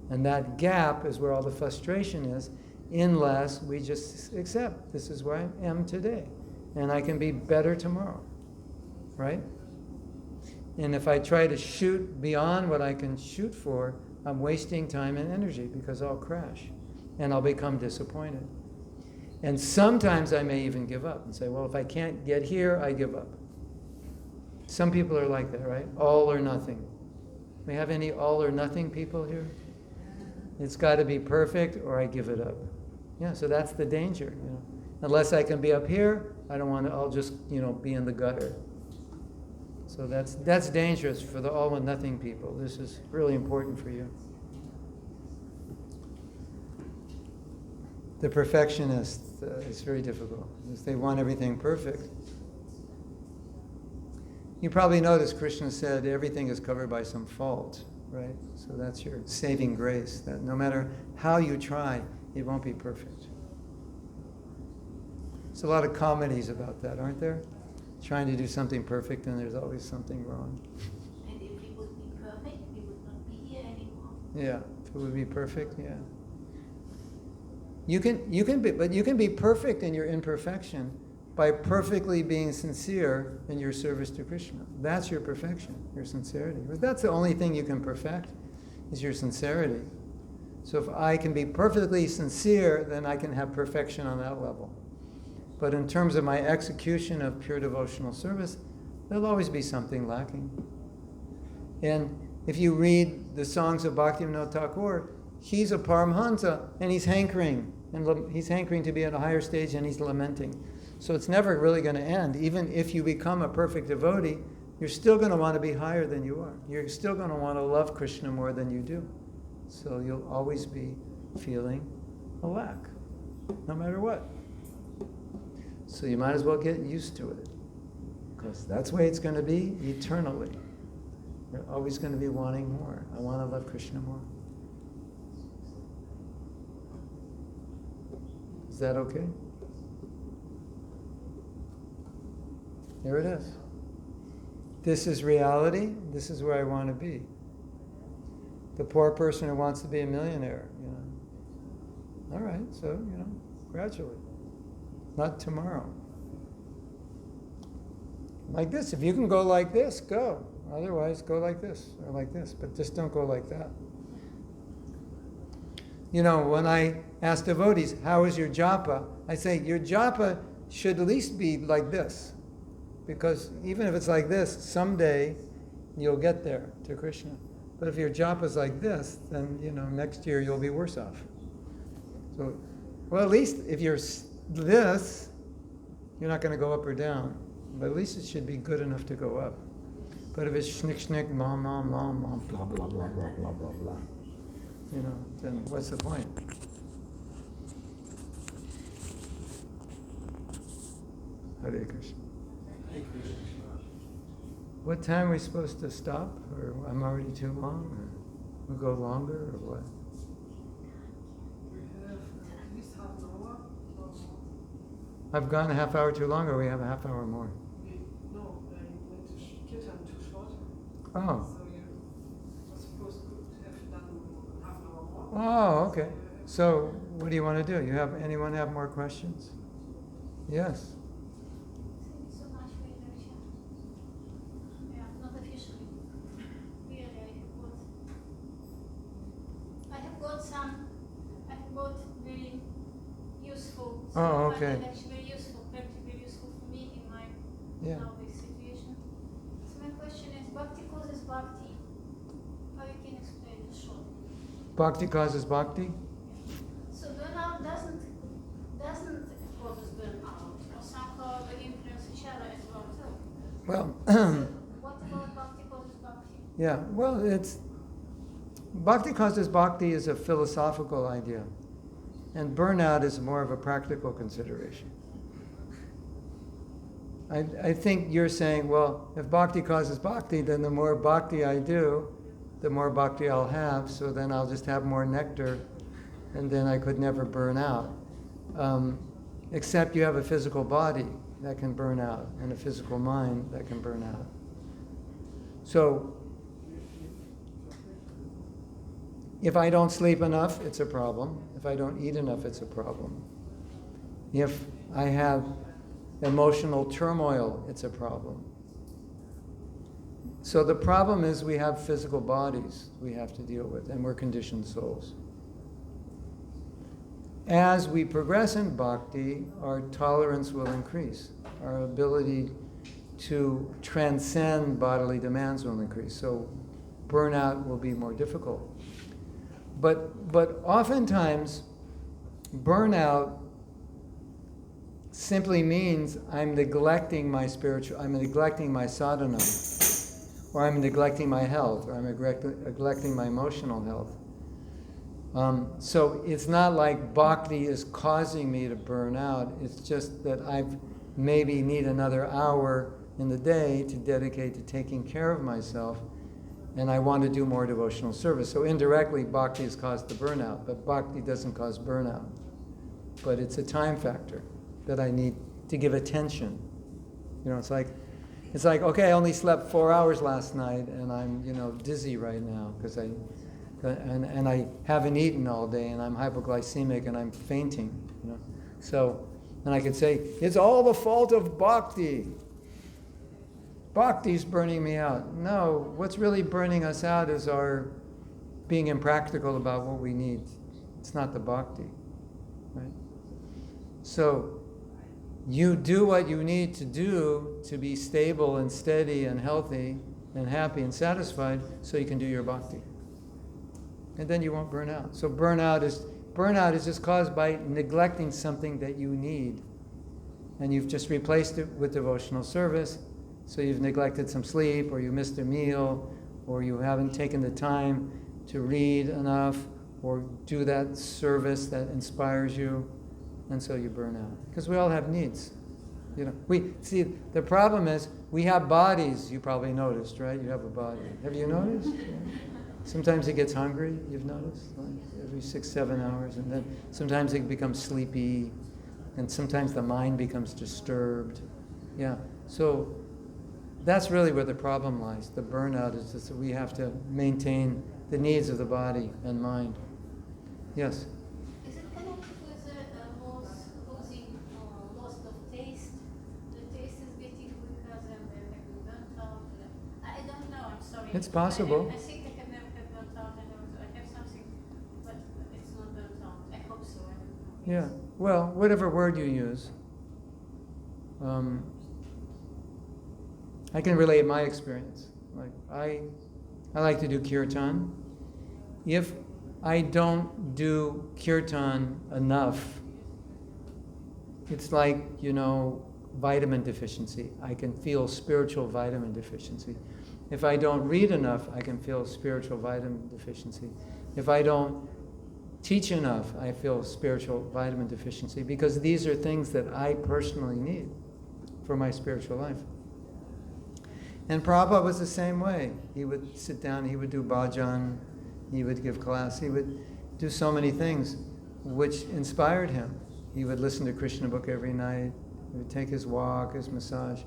S2: And that gap is where all the frustration is, unless we just accept this is where I am today, and I can be better tomorrow, right? And if I try to shoot beyond what I can shoot for, I'm wasting time and energy, because I'll crash and I'll become disappointed. And sometimes I may even give up and say, well, if I can't get here, I give up. Some people are like that, right? All or nothing. We have any all or nothing people here? It's got to be perfect or I give it up. Yeah, so that's the danger. Unless I can be up here, I don't want to, I'll just, be in the gutter. So that's dangerous for the all or nothing people. This is really important for you. The perfectionists, it's very difficult because they want everything perfect. You probably noticed Krishna said everything is covered by some fault, right? So that's your saving grace, that no matter how you try, it won't be perfect. There's a lot of comedies about that, aren't there? Trying to do something perfect and there's always something wrong.
S6: And if we would be perfect, we would not be here anymore.
S2: Yeah, if it would be perfect, yeah. You can be perfect in your imperfection by perfectly being sincere in your service to Krishna. That's your perfection, your sincerity. But that's the only thing you can perfect, is your sincerity. So if I can be perfectly sincere, then I can have perfection on that level. But in terms of my execution of pure devotional service, there'll always be something lacking. And if you read the songs of Bhaktivinoda Thakur, he's a Paramhansa, and he's hankering to be at a higher stage, and he's lamenting. So it's never really going to end. Even if you become a perfect devotee, you're still going to want to be higher than you are. You're still going to want to love Krishna more than you do. So you'll always be feeling a lack, no matter what. So you might as well get used to it, because that's the way it's going to be eternally. You're always going to be wanting more. I want to love Krishna more. Is that okay? There it is. This is reality. This is where I want to be. The poor person who wants to be a millionaire, All right, so, gradually. Not tomorrow. Like this. If you can go like this, go. Otherwise, go like this or like this. But just don't go like that. When I ask devotees, how is your japa? I say, your japa should at least be like this. Because even if it's like this, someday you'll get there to Krishna. But if your japa is like this, then, next year you'll be worse off. So, well, at least if you're this, you're not going to go up or down. But at least it should be good enough to go up. But if it's schnick, schnick, mom, mom, mom, mom, blah, blah, blah, blah, blah, blah, blah, then what's the point? Hare Krishna. What time are we supposed to stop? Or I'm already too long? Or we'll go longer, or what?
S5: We have at least half an hour.
S2: I've gone a half hour too long, or we have a half hour more?
S5: No, I went to Kirtan too short.
S2: Oh.
S5: So you were supposed to have done half an hour more.
S2: Oh, okay. So what do you want to do? Anyone have more questions? Yes.
S6: Thank you so much for your lecture. Yeah, not officially. Really, I have got very useful.
S2: Oh, okay.
S6: Actually, very useful, practically useful for me in my now this situation. So my question is, Bhakti causes Bhakti. How you can explain it short?
S2: Bhakti causes bhakti?
S6: So burnout doesn't cause burnout, or somehow they influence each other as well too.
S2: Well,
S6: So what about Bhakti causes Bhakti?
S2: yeah, well, Bhakti causes bhakti is a philosophical idea, and burnout is more of a practical consideration. I think you're saying, well, if bhakti causes bhakti, then the more bhakti I do, the more bhakti I'll have, so then I'll just have more nectar, and then I could never burn out. Except you have a physical body that can burn out, and a physical mind that can burn out. So, if I don't sleep enough, it's a problem. If I don't eat enough, it's a problem. If I have emotional turmoil, it's a problem. So the problem is we have physical bodies we have to deal with, and we're conditioned souls. As we progress in bhakti, our tolerance will increase. Our ability to transcend bodily demands will increase. So burnout will be more difficult. But oftentimes, burnout simply means I'm neglecting my sadhana, or I'm neglecting my health, or I'm neglecting my emotional health. So it's not like bhakti is causing me to burn out. It's just that I maybe need another hour in the day to dedicate to taking care of myself, and I want to do more devotional service. So indirectly, bhakti has caused the burnout, but bhakti doesn't cause burnout. But it's a time factor that I need to give attention. It's like, okay, I only slept 4 hours last night, and I'm, dizzy right now because I haven't eaten all day, and I'm hypoglycemic, and I'm fainting. So, and I could say it's all the fault of bhakti. Bhakti's burning me out. No, what's really burning us out is our being impractical about what we need. It's not the bhakti, right? So, you do what you need to do to be stable and steady and healthy and happy and satisfied so you can do your bhakti. And then you won't burn out. So burnout is just caused by neglecting something that you need. And you've just replaced it with devotional service. So you've neglected some sleep, or you missed a meal, or you haven't taken the time to read enough, or do that service that inspires you, and so you burn out. Because we all have needs. The problem is we have bodies. You probably noticed, right? You have a body. Have you noticed? Yeah. Sometimes it gets hungry. You've noticed, every 6-7 hours, and then sometimes it becomes sleepy, and sometimes the mind becomes disturbed. Yeah. So that's really where the problem lies. The burnout is just that we have to maintain the needs of the body and mind. Yes?
S6: Is it connected with losing loss of taste? The taste is getting weaker than having burnt out. I don't know, I'm sorry.
S2: It's possible.
S6: I think I have never had burnt out. I have something, but it's not burnt out. I hope so. I don't know.
S2: Yeah. Well, whatever word you use. I can relate my experience. Like I like to do kirtan. If I don't do kirtan enough, it's like, vitamin deficiency. I can feel spiritual vitamin deficiency. If I don't read enough, I can feel spiritual vitamin deficiency. If I don't teach enough, I feel spiritual vitamin deficiency, because these are things that I personally need for my spiritual life. And Prabhupada was the same way. He would sit down, he would do bhajan, he would give class, he would do so many things which inspired him. He would listen to Krishna book every night, he would take his walk, his massage.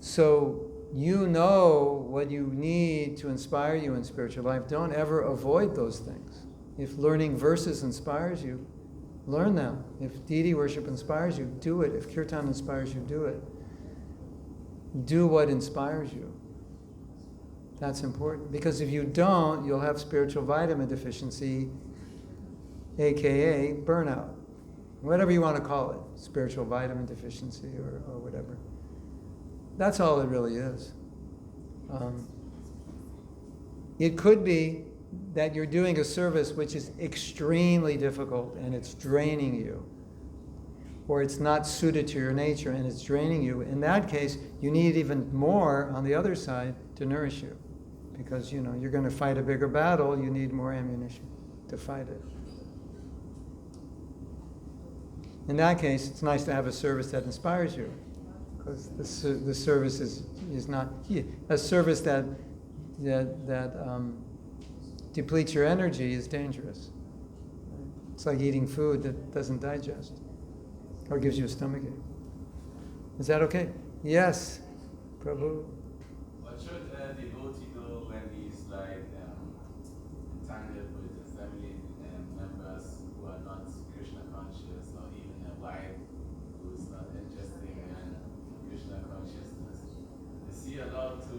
S2: So you know what you need to inspire you in spiritual life. Don't ever avoid those things. If learning verses inspires you, learn them. If deity worship inspires you, do it. If kirtan inspires you, do it. Do what inspires you. That's important. Because if you don't, you'll have spiritual vitamin deficiency, aka burnout. Whatever you want to call it. Spiritual vitamin deficiency or whatever. That's all it really is. It could be that you're doing a service which is extremely difficult and it's draining you, or it's not suited to your nature and it's draining you. In that case, you need even more on the other side to nourish you, because you're going to fight a bigger battle. You need more ammunition to fight it. In that case, it's nice to have a service that inspires you, because the service is not a service that depletes your energy is dangerous. It's like eating food that doesn't digest or gives you a stomachache. Is that okay? Yes, Prabhu.
S7: What should a devotee do when he's entangled with the family members who are not Krishna conscious, or even a wife who's not interested in Krishna consciousness? Is he allowed to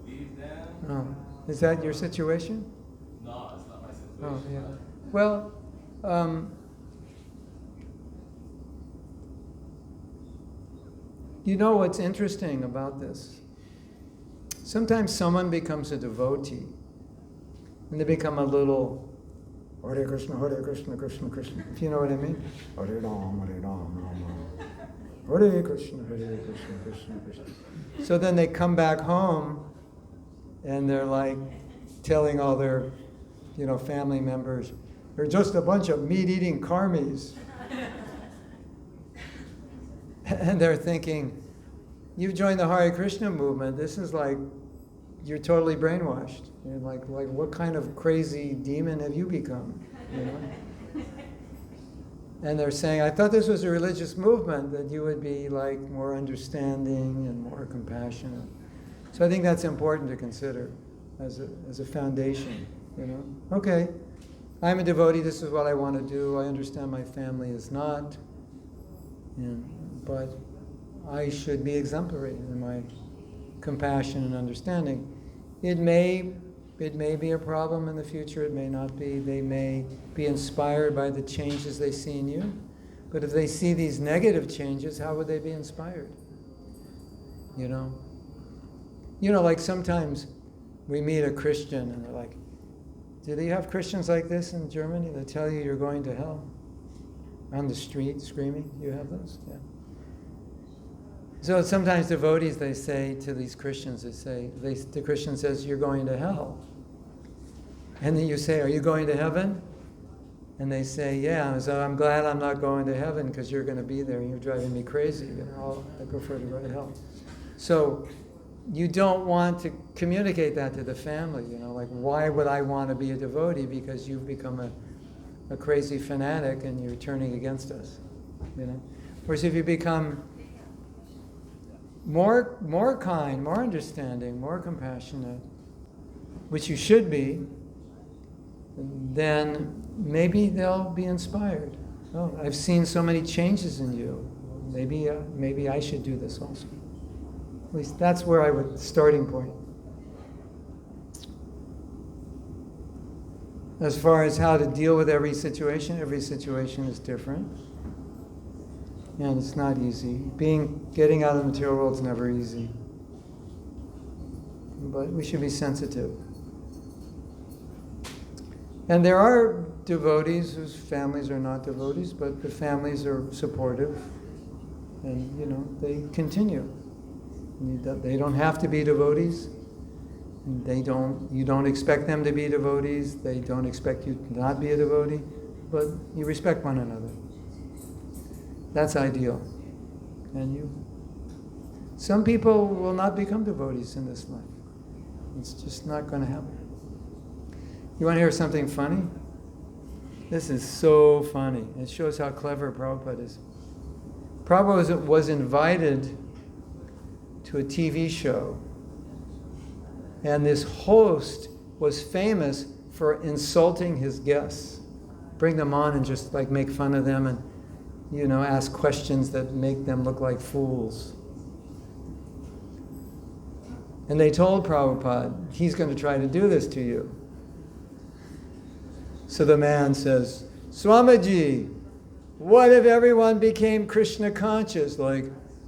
S7: leave them?
S2: Oh. Is that your situation?
S7: No, it's not my situation.
S2: Oh, yeah. Well, you know what's interesting about this? sometimes someone becomes a devotee, and they become a little Hare Krishna, Krishna Krishna, if you know what I mean. Hare Ram, Rama. Hare Krishna, Krishna Krishna. So then they come back home, and they're like telling all their, family members, they're just a bunch of meat-eating karmis. And they're thinking, you've joined the Hare Krishna movement. This is like, you're totally brainwashed. You're like what kind of crazy demon have you become? And they're saying, I thought this was a religious movement, that you would be like more understanding and more compassionate. So I think that's important to consider as a foundation. Okay, I'm a devotee. This is what I want to do. I understand my family is not, but I should be exemplary in my compassion and understanding. It may be a problem in the future. It may not be. They may be inspired by the changes they see in you. But if they see these negative changes, how would they be inspired? Like sometimes we meet a Christian and they're like, do they have Christians like this in Germany that tell you you're going to hell? On the street screaming? You have those? Yeah. So sometimes devotees, they say to these Christians, the Christian says, you're going to hell. And then you say, are you going to heaven? And they say, yeah. So I'm glad I'm not going to heaven because you're going to be there and you're driving me crazy. I prefer to go to hell. So you don't want to communicate that to the family. Like, why would I want to be a devotee? Because you've become a crazy fanatic and you're turning against us. Whereas if you become more kind, more understanding, more compassionate, which you should be, then maybe they'll be inspired. Oh, I've seen so many changes in you. Maybe I should do this also. At least that's where I would, starting point. As far as how to deal with every situation is different. And it's not easy. Getting out of the material world is never easy. But we should be sensitive. And there are devotees whose families are not devotees, but the families are supportive. And, they continue. They don't have to be devotees. You don't expect them to be devotees. They don't expect you to not be a devotee. But you respect one another. That's ideal. And some people will not become devotees in this life. It's just not going to happen. You want to hear something funny? This is so funny. It shows how clever Prabhupada is. Prabhupada was invited to a TV show, and this host was famous for insulting his guests. Bring them on and just make fun of them and ask questions that make them look like fools. And they told Prabhupada, he's going to try to do this to you. So the man says, Swamiji, what if everyone became Krishna conscious,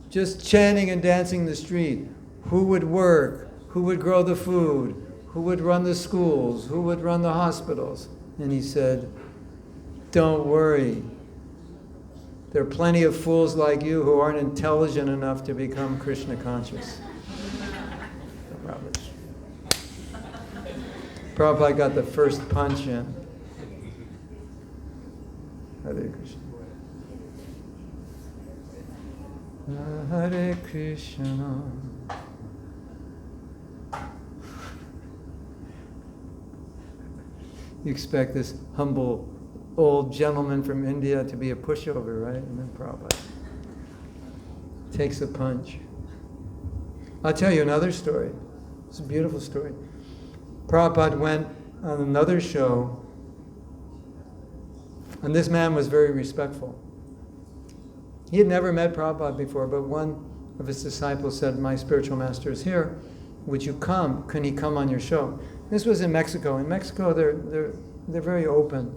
S2: just chanting and dancing in the street? Who would work? Who would grow the food? Who would run the schools? Who would run the hospitals? And he said, don't worry. There are plenty of fools like you who aren't intelligent enough to become Krishna conscious. Prabhupada got the first punch in. Hare Krishna. Hare Krishna. You expect this humble old gentleman from India to be a pushover, right? And then Prabhupada takes a punch. I'll tell you another story. It's a beautiful story. Prabhupada went on another show, and this man was very respectful. He had never met Prabhupada before, but one of his disciples said, my spiritual master is here. Would you come? Can he come on your show? This was in Mexico. In Mexico, they're very open.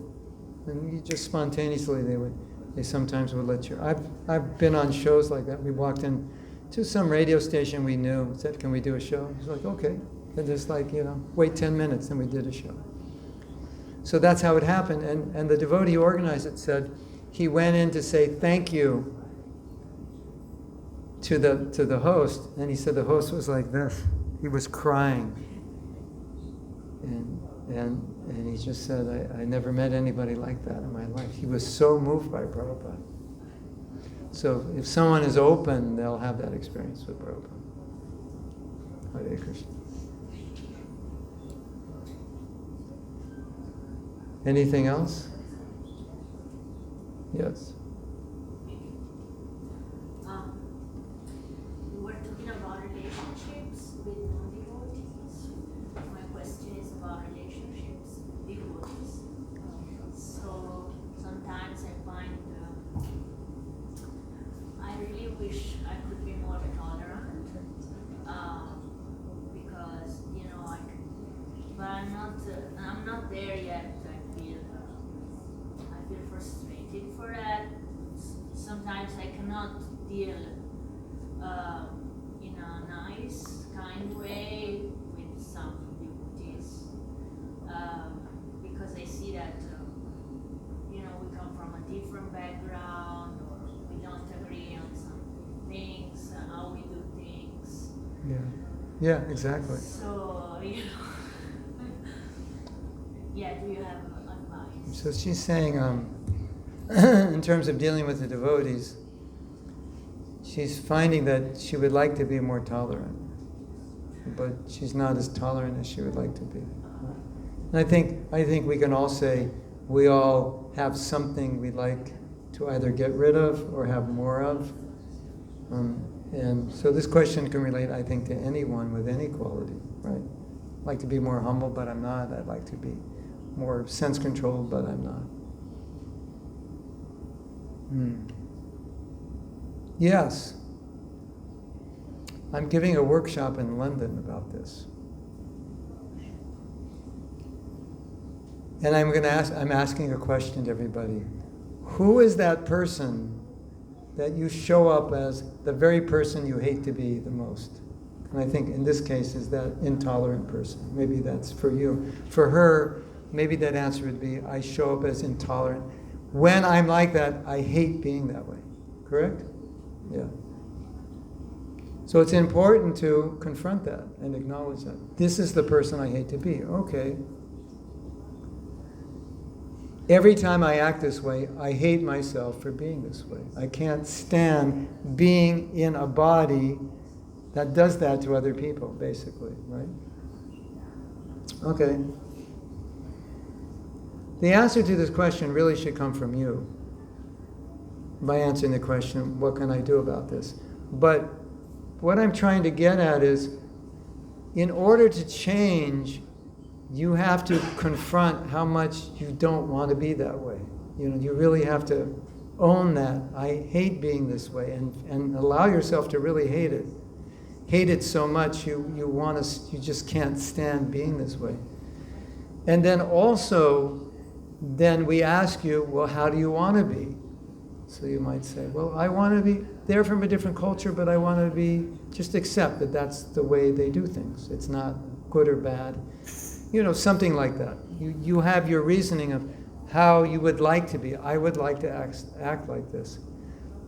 S2: And you just spontaneously, they sometimes would let you. I've been on shows like that. We walked in to some radio station we knew, said, can we do a show? He's like, okay. And just like, wait 10 minutes, and we did a show. So that's how it happened. And the devotee who organized it said he went in to say thank you to the host, and he said the host was like this. He was crying. And he just said, I never met anybody like that in my life. He was so moved by Prabhupada. So if someone is open, they'll have that experience with Prabhupada. Hare Krishna. Anything else? Yes.
S6: We were talking about relationships with non-devotees. My question is about relationships with devotees. So sometimes I find I really wish I could be more tolerant because but I'm not there yet. I feel frustrated for that. Sometimes I cannot deal in a nice, kind way with some devotees because I see that we come from a different background, or we don't agree on some things, how we do things.
S2: Yeah, exactly.
S6: So yeah, do you have advice?
S2: So she's saying, in terms of dealing with the devotees, she's finding that she would like to be more tolerant, but she's not as tolerant as she would like to be. And I think we can all say we all have something we'd like to either get rid of or have more of. And so this question can relate, I think, to anyone with any quality, right? I'd like to be more humble, but I'm not. I'd like to be more sense-controlled, but I'm not. Yes. I'm giving a workshop in London about this. And I'm asking a question to everybody. Who is that person that you show up as the very person you hate to be the most? And I think in this case is that intolerant person. Maybe that's for you. For her, maybe that answer would be, I show up as intolerant. When I'm like that, I hate being that way. Correct? Yeah. So it's important to confront that and acknowledge that. This is the person I hate to be. Okay. Every time I act this way, I hate myself for being this way. I can't stand being in a body that does that to other people, basically, right? Okay. The answer to this question really should come from you by answering the question, what can I do about this? But what I'm trying to get at is, in order to change, you have to confront how much you don't want to be that way. You really have to own that. I hate being this way, and allow yourself to really hate it. Hate it so much you just can't stand being this way. And then also, we ask you, well, how do you want to be? So you might say, well, I want to be, they're from a different culture, but I want to just accept that that's the way they do things. It's not good or bad. Something like that. You have your reasoning of how you would like to be. I would like to act like this.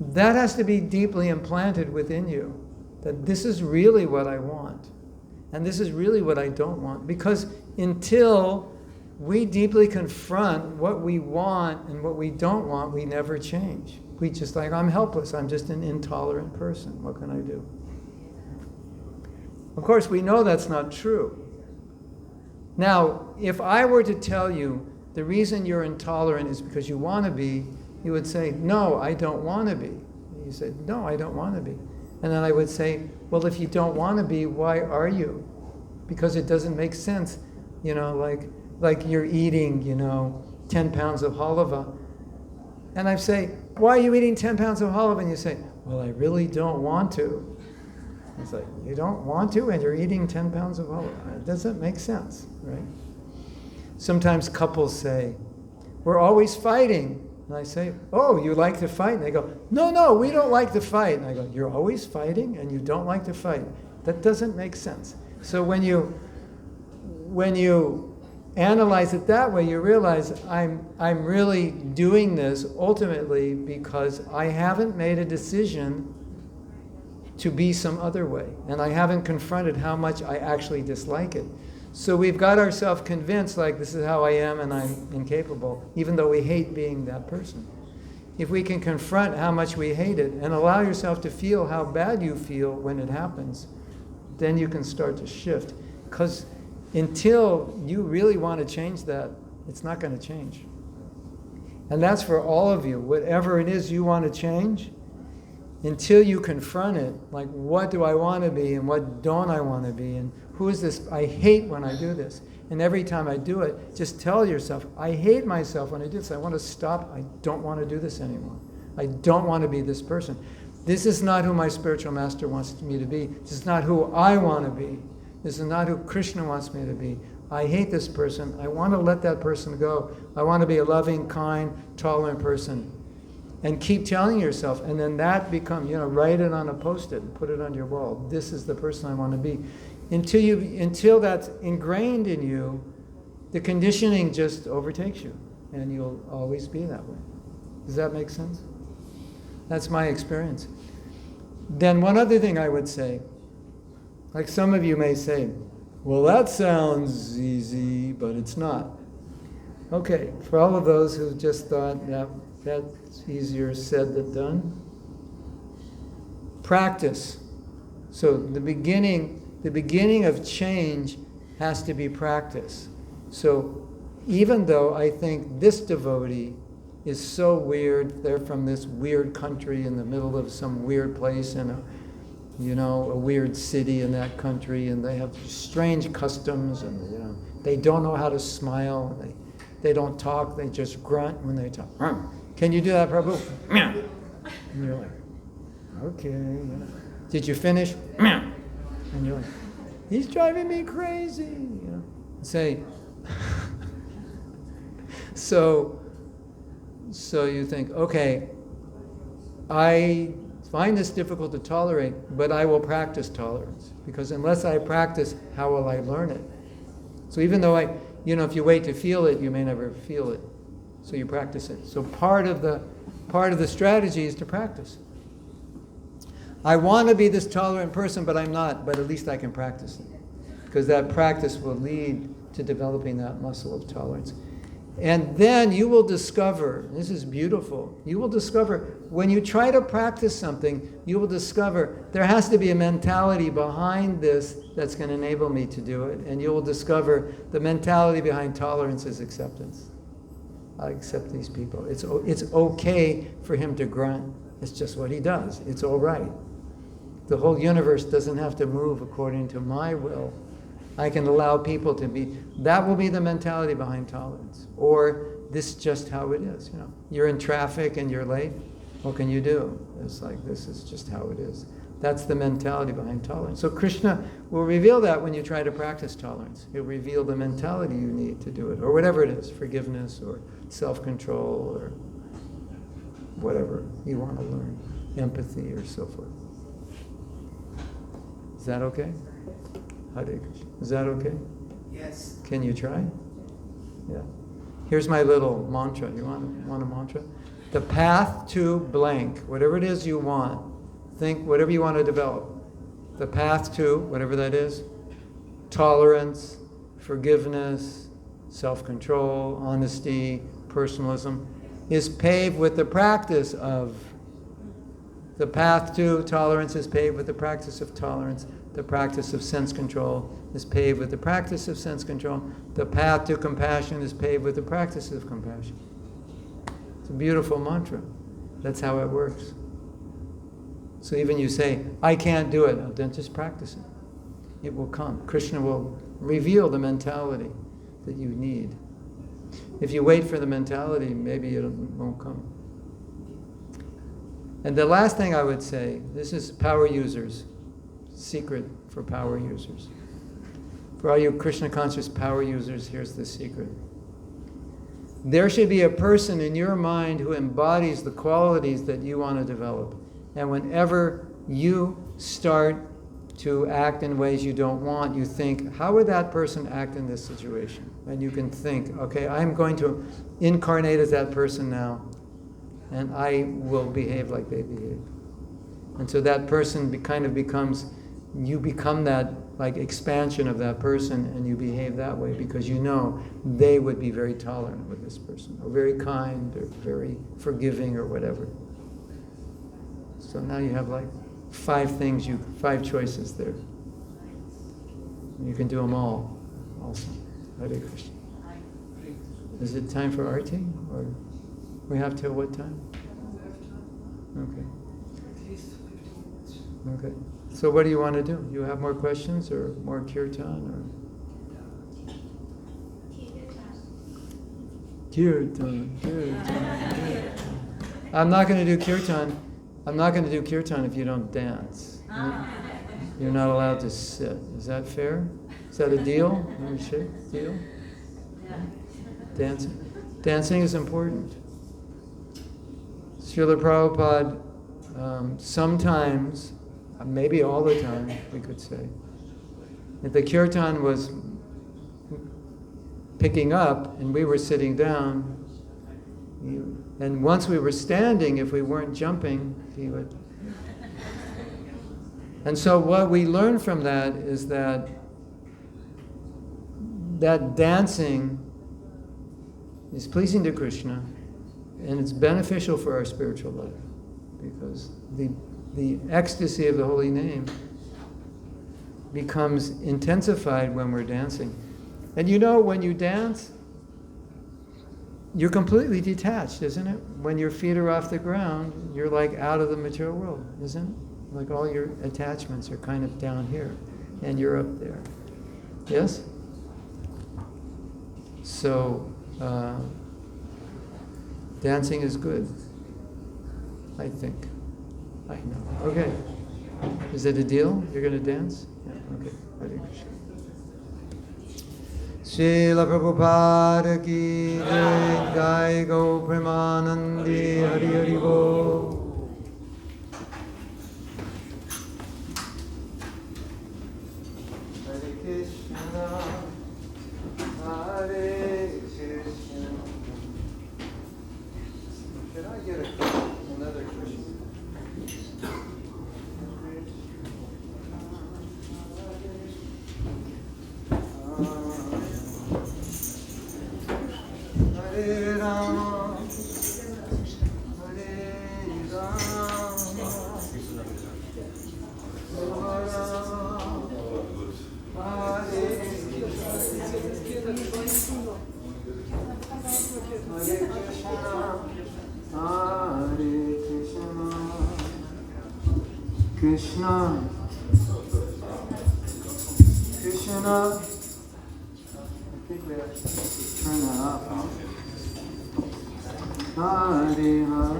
S2: That has to be deeply implanted within you, that this is really what I want, and this is really what I don't want. Because until we deeply confront what we want and what we don't want, we never change. We just I'm helpless. I'm just an intolerant person. What can I do? Of course, we know that's not true. Now, if I were to tell you the reason you're intolerant is because you want to be, you would say, no, I don't want to be. You said, no, I don't want to be. And then I would say, well, if you don't want to be, why are you? Because it doesn't make sense. Like you're eating, 10 pounds of halava. And I say, why are you eating 10 pounds of halava? And you say, well, I really don't want to. It's like, you don't want to, and you're eating 10 pounds of halava. It doesn't make sense, right? Sometimes couples say, we're always fighting. And I say, oh, you like to fight? And they go, no, we don't like to fight. And I go, you're always fighting and you don't like to fight? That doesn't make sense. So when you analyze it that way, you realize I'm really doing this ultimately because I haven't made a decision to be some other way. And I haven't confronted how much I actually dislike it. So we've got ourselves convinced, like, this is how I am and I'm incapable, even though we hate being that person. If we can confront how much we hate it and allow yourself to feel how bad you feel when it happens, then you can start to shift. Because until you really want to change that, it's not going to change. And that's for all of you. Whatever it is you want to change, until you confront it, like, what do I want to be and what don't I want to be, and who is this? I hate when I do this. And every time I do it, just tell yourself, I hate myself when I do this. I want to stop. I don't want to do this anymore. I don't want to be this person. This is not who my spiritual master wants me to be. This is not who I want to be. This is not who Krishna wants me to be. I hate this person. I want to let that person go. I want to be a loving, kind, tolerant person. And keep telling yourself, and then that becomes, write it on a post-it and put it on your wall. This is the person I want to be. Until that's ingrained in you, the conditioning just overtakes you, and you'll always be that way. Does that make sense? That's my experience. Then one other thing I would say, like some of you may say, well, that sounds easy, but it's not. Okay, for all of those who just thought that's easier said than done, practice. So the beginning of change has to be practice. So even though I think this devotee is so weird, they're from this weird country in the middle of some weird place in a weird city in that country, and they have strange customs, and they don't know how to smile, and they don't talk, they just grunt when they talk. Can you do that, Prabhu? And you're like, okay. Did you finish? And you're like, he's driving me crazy. Say, so you think, okay, I find this difficult to tolerate, but I will practice tolerance. Because unless I practice, how will I learn it? So even though if you wait to feel it, you may never feel it. So you practice it. So part of the strategy is to practice. I want to be this tolerant person, but I'm not, but at least I can practice it. Because that practice will lead to developing that muscle of tolerance. And then you will discover, this is beautiful, you will discover, when you try to practice something, you will discover there has to be a mentality behind this that's going to enable me to do it. And you will discover the mentality behind tolerance is acceptance. I accept these people. It's okay for him to grunt. It's just what he does. It's all right. The whole universe doesn't have to move according to my will. I can allow people to be. That will be the mentality behind tolerance. Or this is just how it is. You're in traffic and you're late. What can you do? It's like, this is just how it is. That's the mentality behind tolerance. So Krishna will reveal that when you try to practice tolerance. He'll reveal the mentality you need to do it, or whatever it is, forgiveness or self-control or whatever you want to learn, empathy or so forth. Is that okay? Hare Krishna. Is that okay?
S4: Yes.
S2: Can you try? Yeah. Here's my little mantra. You want a mantra? The path to blank, whatever it is you want, think whatever you want to develop. The path to, whatever that is, tolerance, forgiveness, self-control, honesty, personalism, is paved with the practice of. The path to tolerance is paved with the practice of tolerance. The practice of sense control is paved with the practice of sense control. The path to compassion is paved with the practice of compassion. It's a beautiful mantra. That's how it works. So even you say, I can't do it, then just practice it. It will come. Krishna will reveal the mentality that you need. If you wait for the mentality, maybe it won't come. And the last thing I would say, this is power users, secret for power users. For all you Krishna conscious power users, here's the secret. There should be a person in your mind who embodies the qualities that you want to develop. And whenever you start to act in ways you don't want, you think, how would that person act in this situation? And you can think, okay, I'm going to incarnate as that person now, and I will behave like they behave. And so that person kind of becomes, you become that like expansion of that person, and you behave that way because you know they would be very tolerant with this person, or very kind, or very forgiving, or whatever. So now you have like 5 choices there. You can do them all also. Hare Krishna. Is it time for arti? Or we have till what time? Okay.
S5: At least 15 minutes.
S2: Okay. So what do you want to do? You have more questions or more kirtan or? Kirtan. I'm not going to do kirtan. I'm not going to do kirtan if you don't dance. You're not allowed to sit. Is that fair? Is that a deal? Deal? Dancing is important. Srila Prabhupada, sometimes, maybe all the time, we could say, if the kirtan was picking up and we were sitting down, and once we were standing, if we weren't jumping, he would. And so what we learn from that is that dancing is pleasing to Krishna, and it's beneficial for our spiritual life, because the ecstasy of the holy name becomes intensified when we're dancing. And you know, when you dance, you're completely detached, isn't it? When your feet are off the ground, you're like out of the material world, isn't it? Like all your attachments are kind of down here, and you're up there. Yes? So, dancing is good, I think. I know. Okay. Is it a deal? You're going to dance? Yeah, okay. Hare Krishna. Srila Prabhupada ki jai, Jai Go Premanandi, Hari Hari Bo. Hare Krishna, Hare Krishna. Should I get another cushion? Hare Rama, Hare Rama, Hare Krishna, Krishna. I think we have to turn that off. Hare Hare,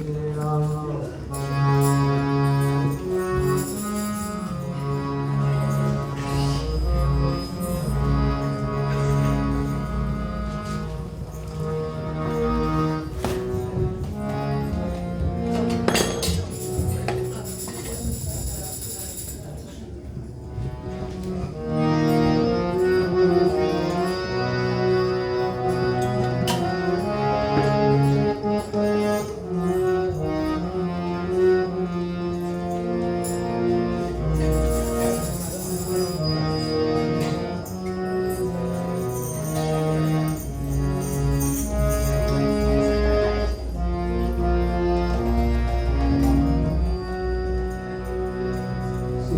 S2: Hare Rama.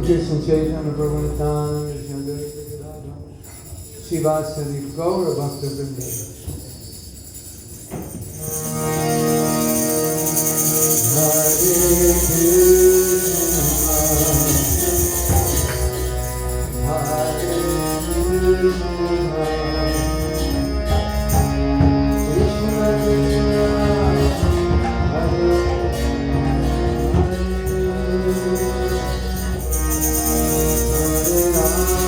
S2: Krishna Chaitanya Prabhu Nityananda Shivasadi Gaura Bhakta Vrinda. Hare Krishna, Hare Krishna, Krishna Krishna, Hare Hare.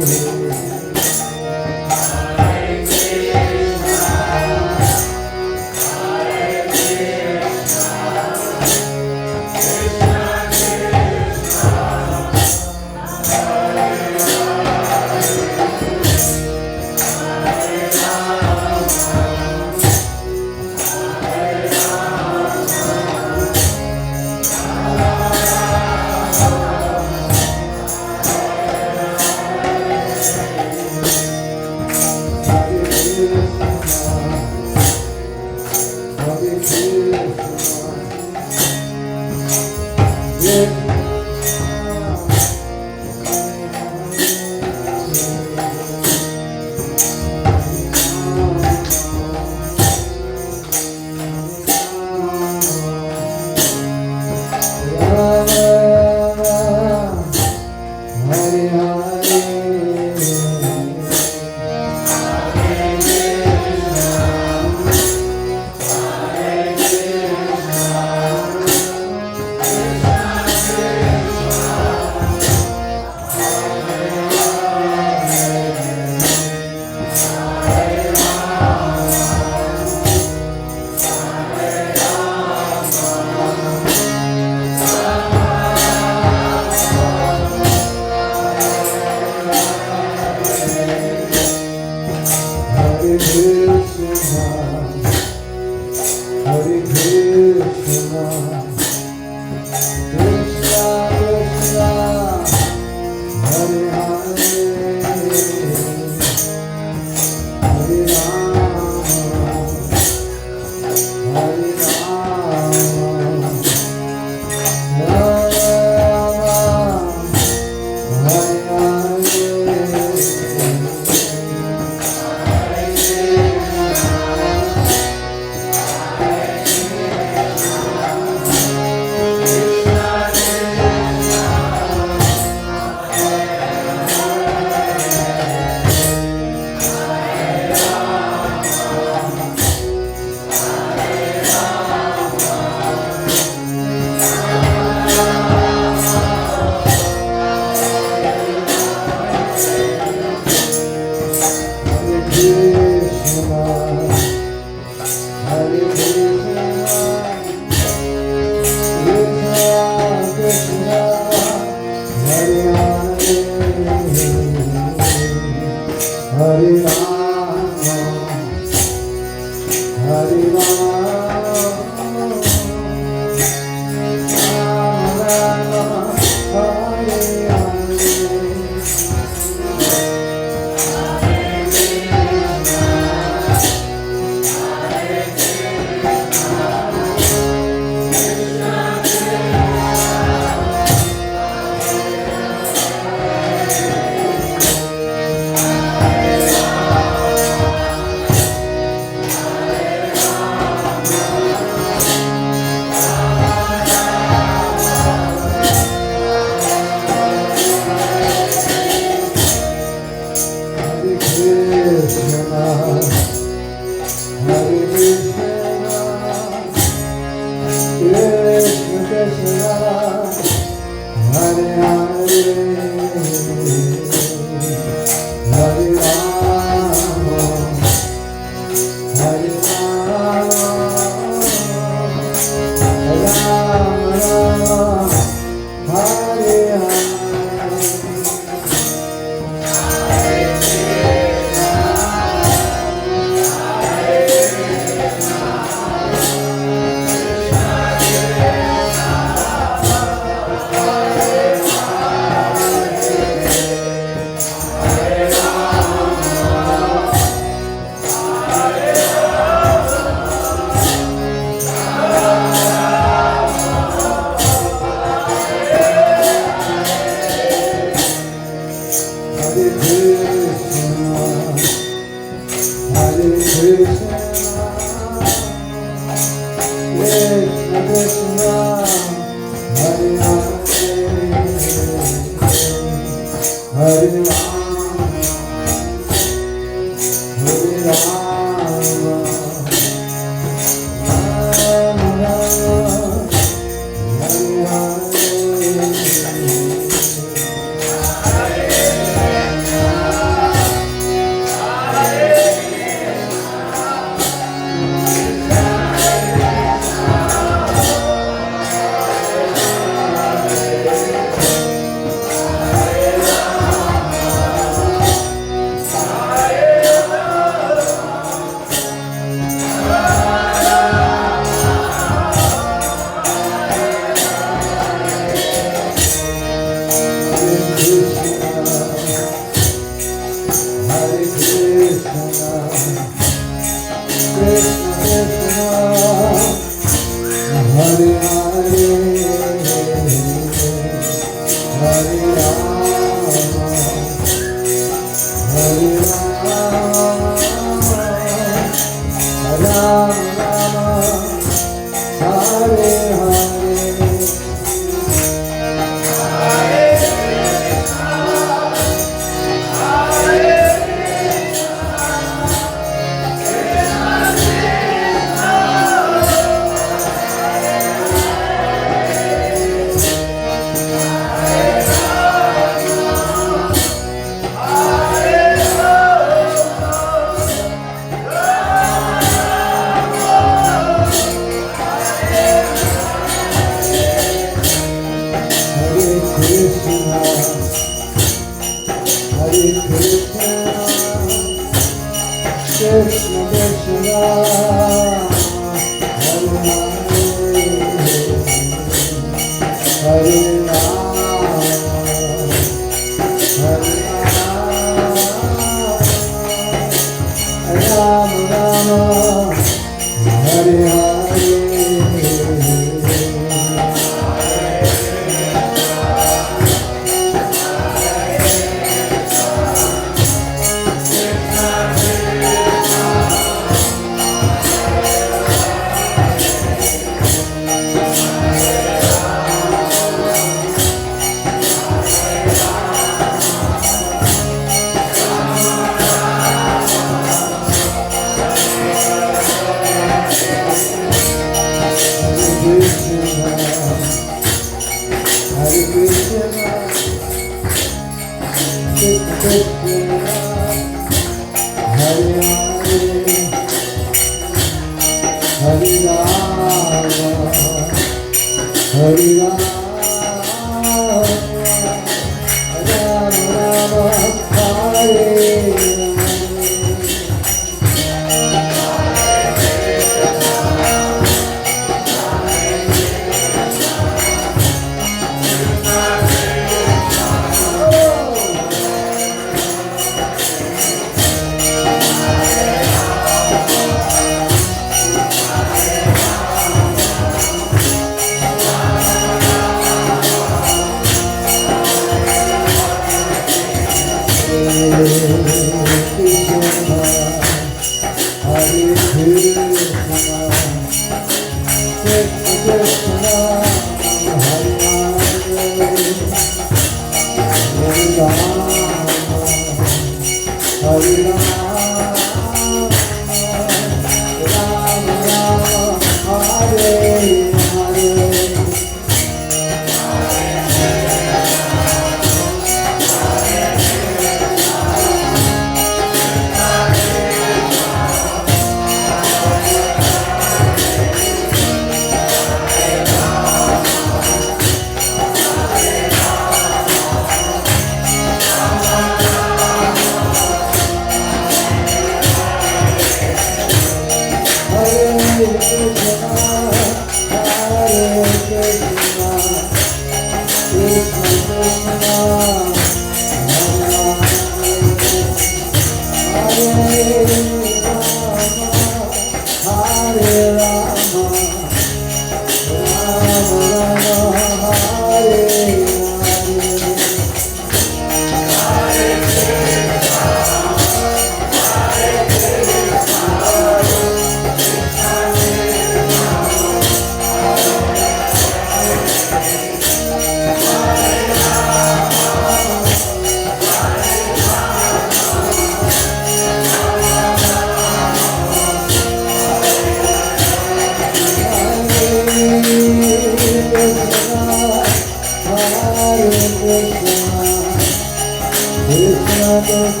S2: Hare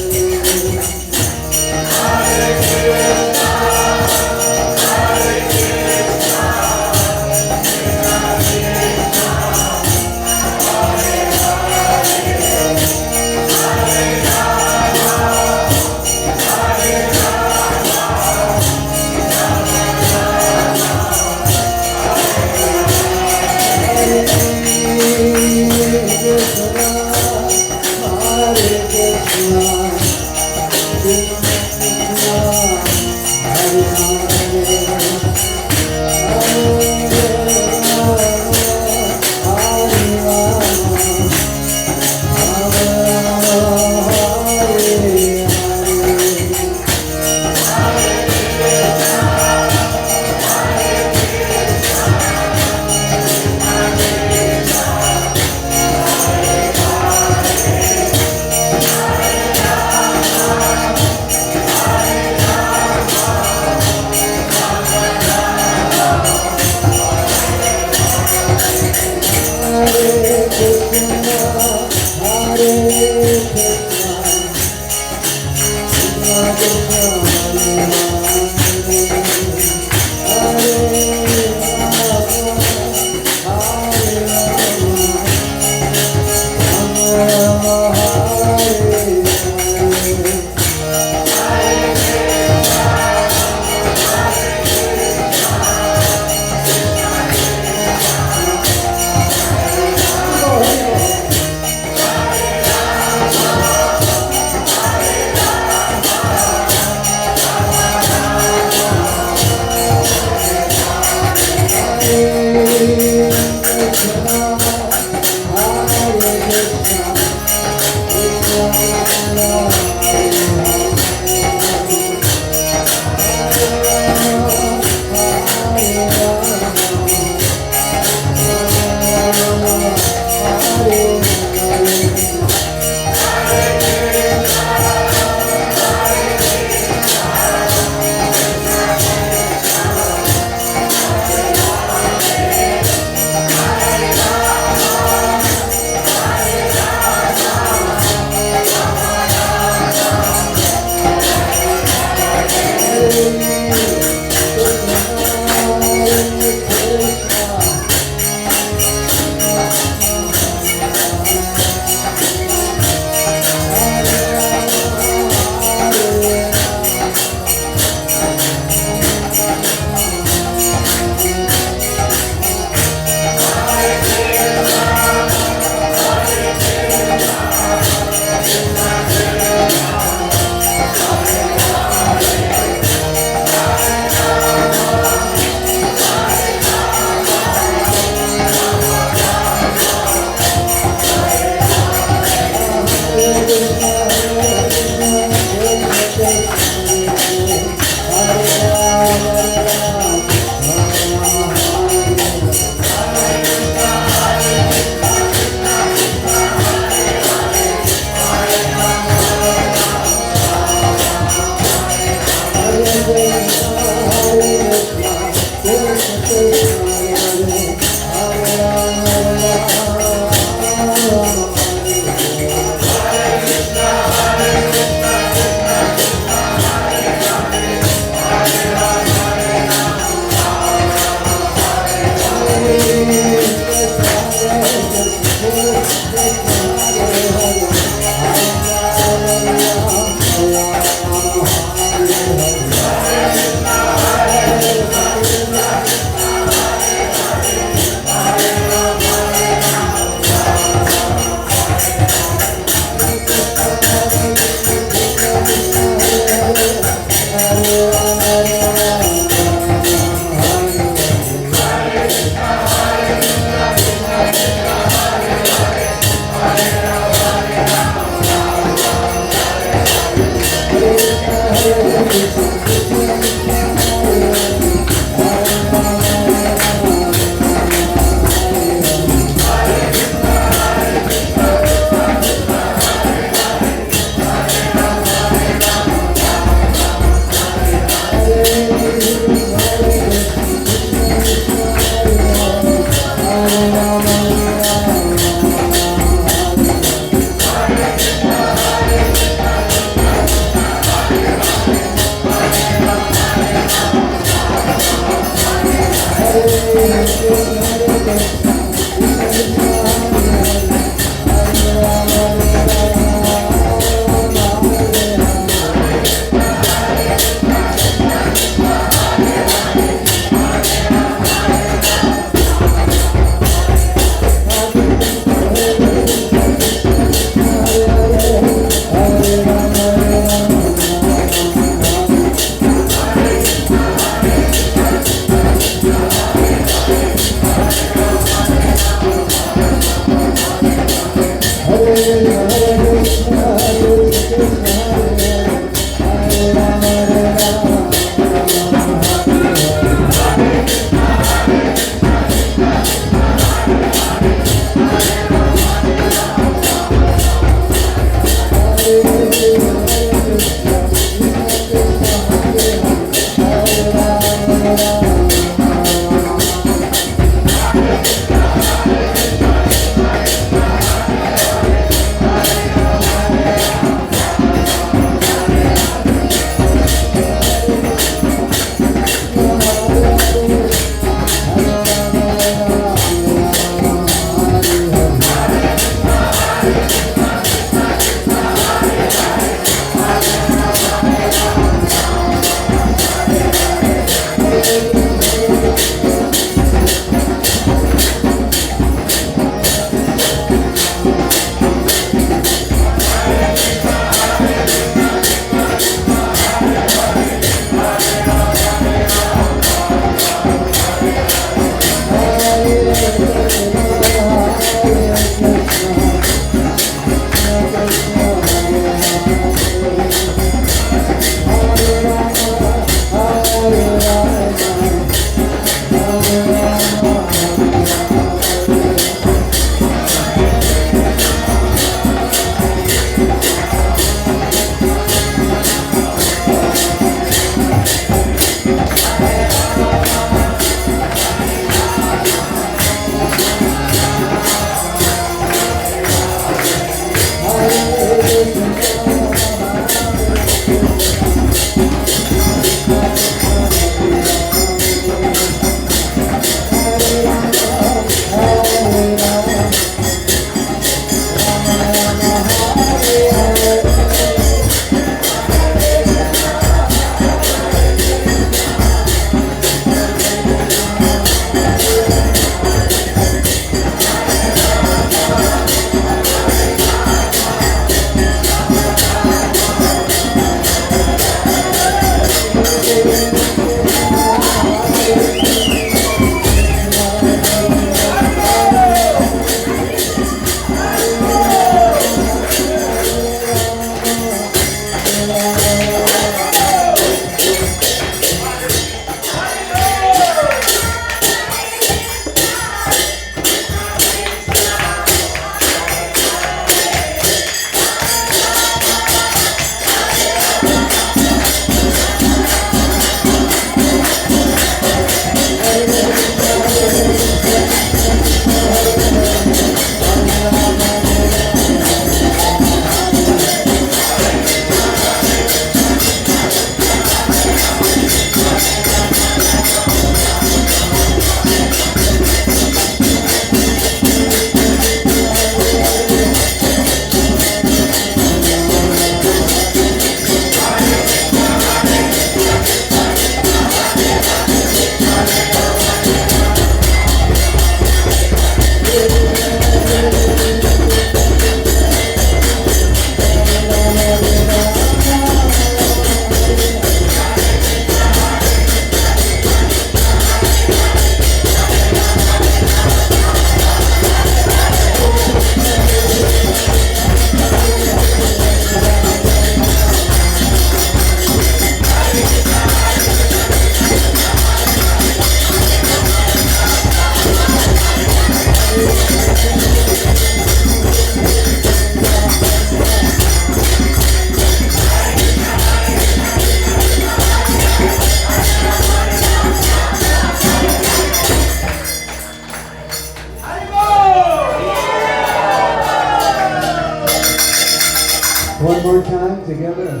S2: One more time together.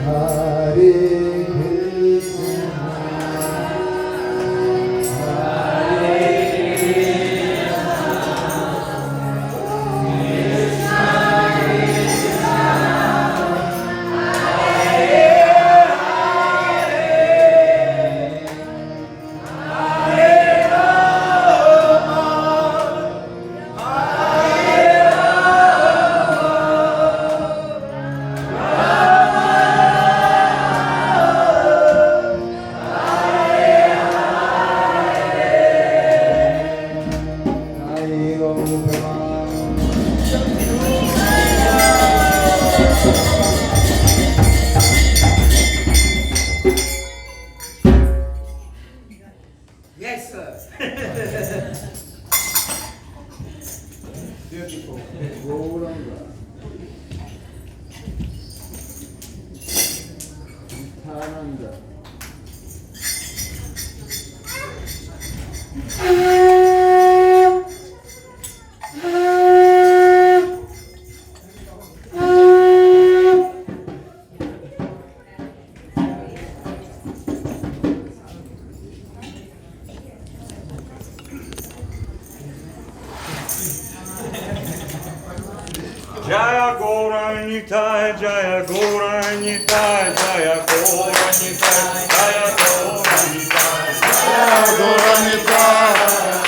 S2: Hare Krishna.
S4: Yes, sir.
S2: Beautiful. Gauranga. Nityananda.
S8: Jaya Gauranitai, Jaya Gauranitai, Jaya Gauranitai, Jaya Gauranitai, Jaya Gauranitai.